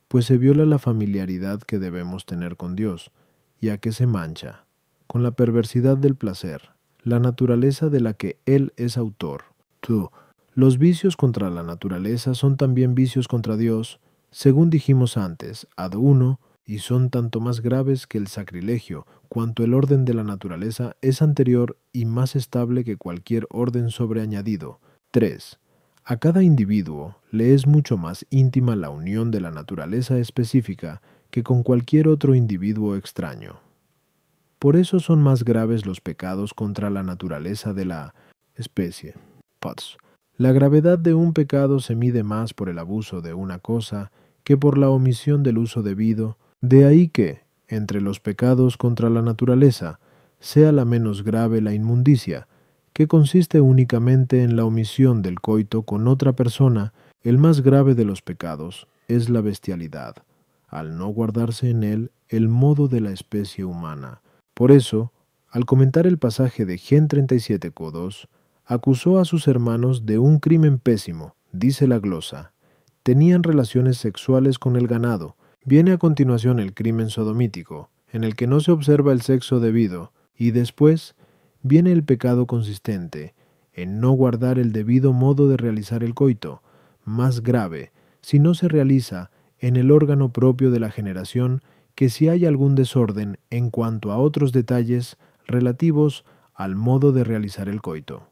pues se viola la familiaridad que debemos tener con Dios, y a que se mancha, con la perversidad del placer, la naturaleza de la que Él es autor. Los vicios contra la naturaleza son también vicios contra Dios, según dijimos antes, ad uno, y son tanto más graves que el sacrilegio, cuanto el orden de la naturaleza es anterior y más estable que cualquier orden sobreañadido. 3. A cada individuo le es mucho más íntima la unión de la naturaleza específica que con cualquier otro individuo extraño. Por eso son más graves los pecados contra la naturaleza de la especie. La gravedad de un pecado se mide más por el abuso de una cosa que por la omisión del uso debido. De ahí que, entre los pecados contra la naturaleza, sea la menos grave la inmundicia, que consiste únicamente en la omisión del coito con otra persona. El más grave de los pecados es la bestialidad, al no guardarse en él el modo de la especie humana. Por eso, al comentar el pasaje de Gen 37:2, acusó a sus hermanos de un crimen pésimo, dice la glosa. Tenían relaciones sexuales con el ganado. Viene a continuación el crimen sodomítico, en el que no se observa el sexo debido, y después viene el pecado consistente en no guardar el debido modo de realizar el coito, más grave, si no se realiza en el órgano propio de la generación, que si hay algún desorden en cuanto a otros detalles relativos al modo de realizar el coito.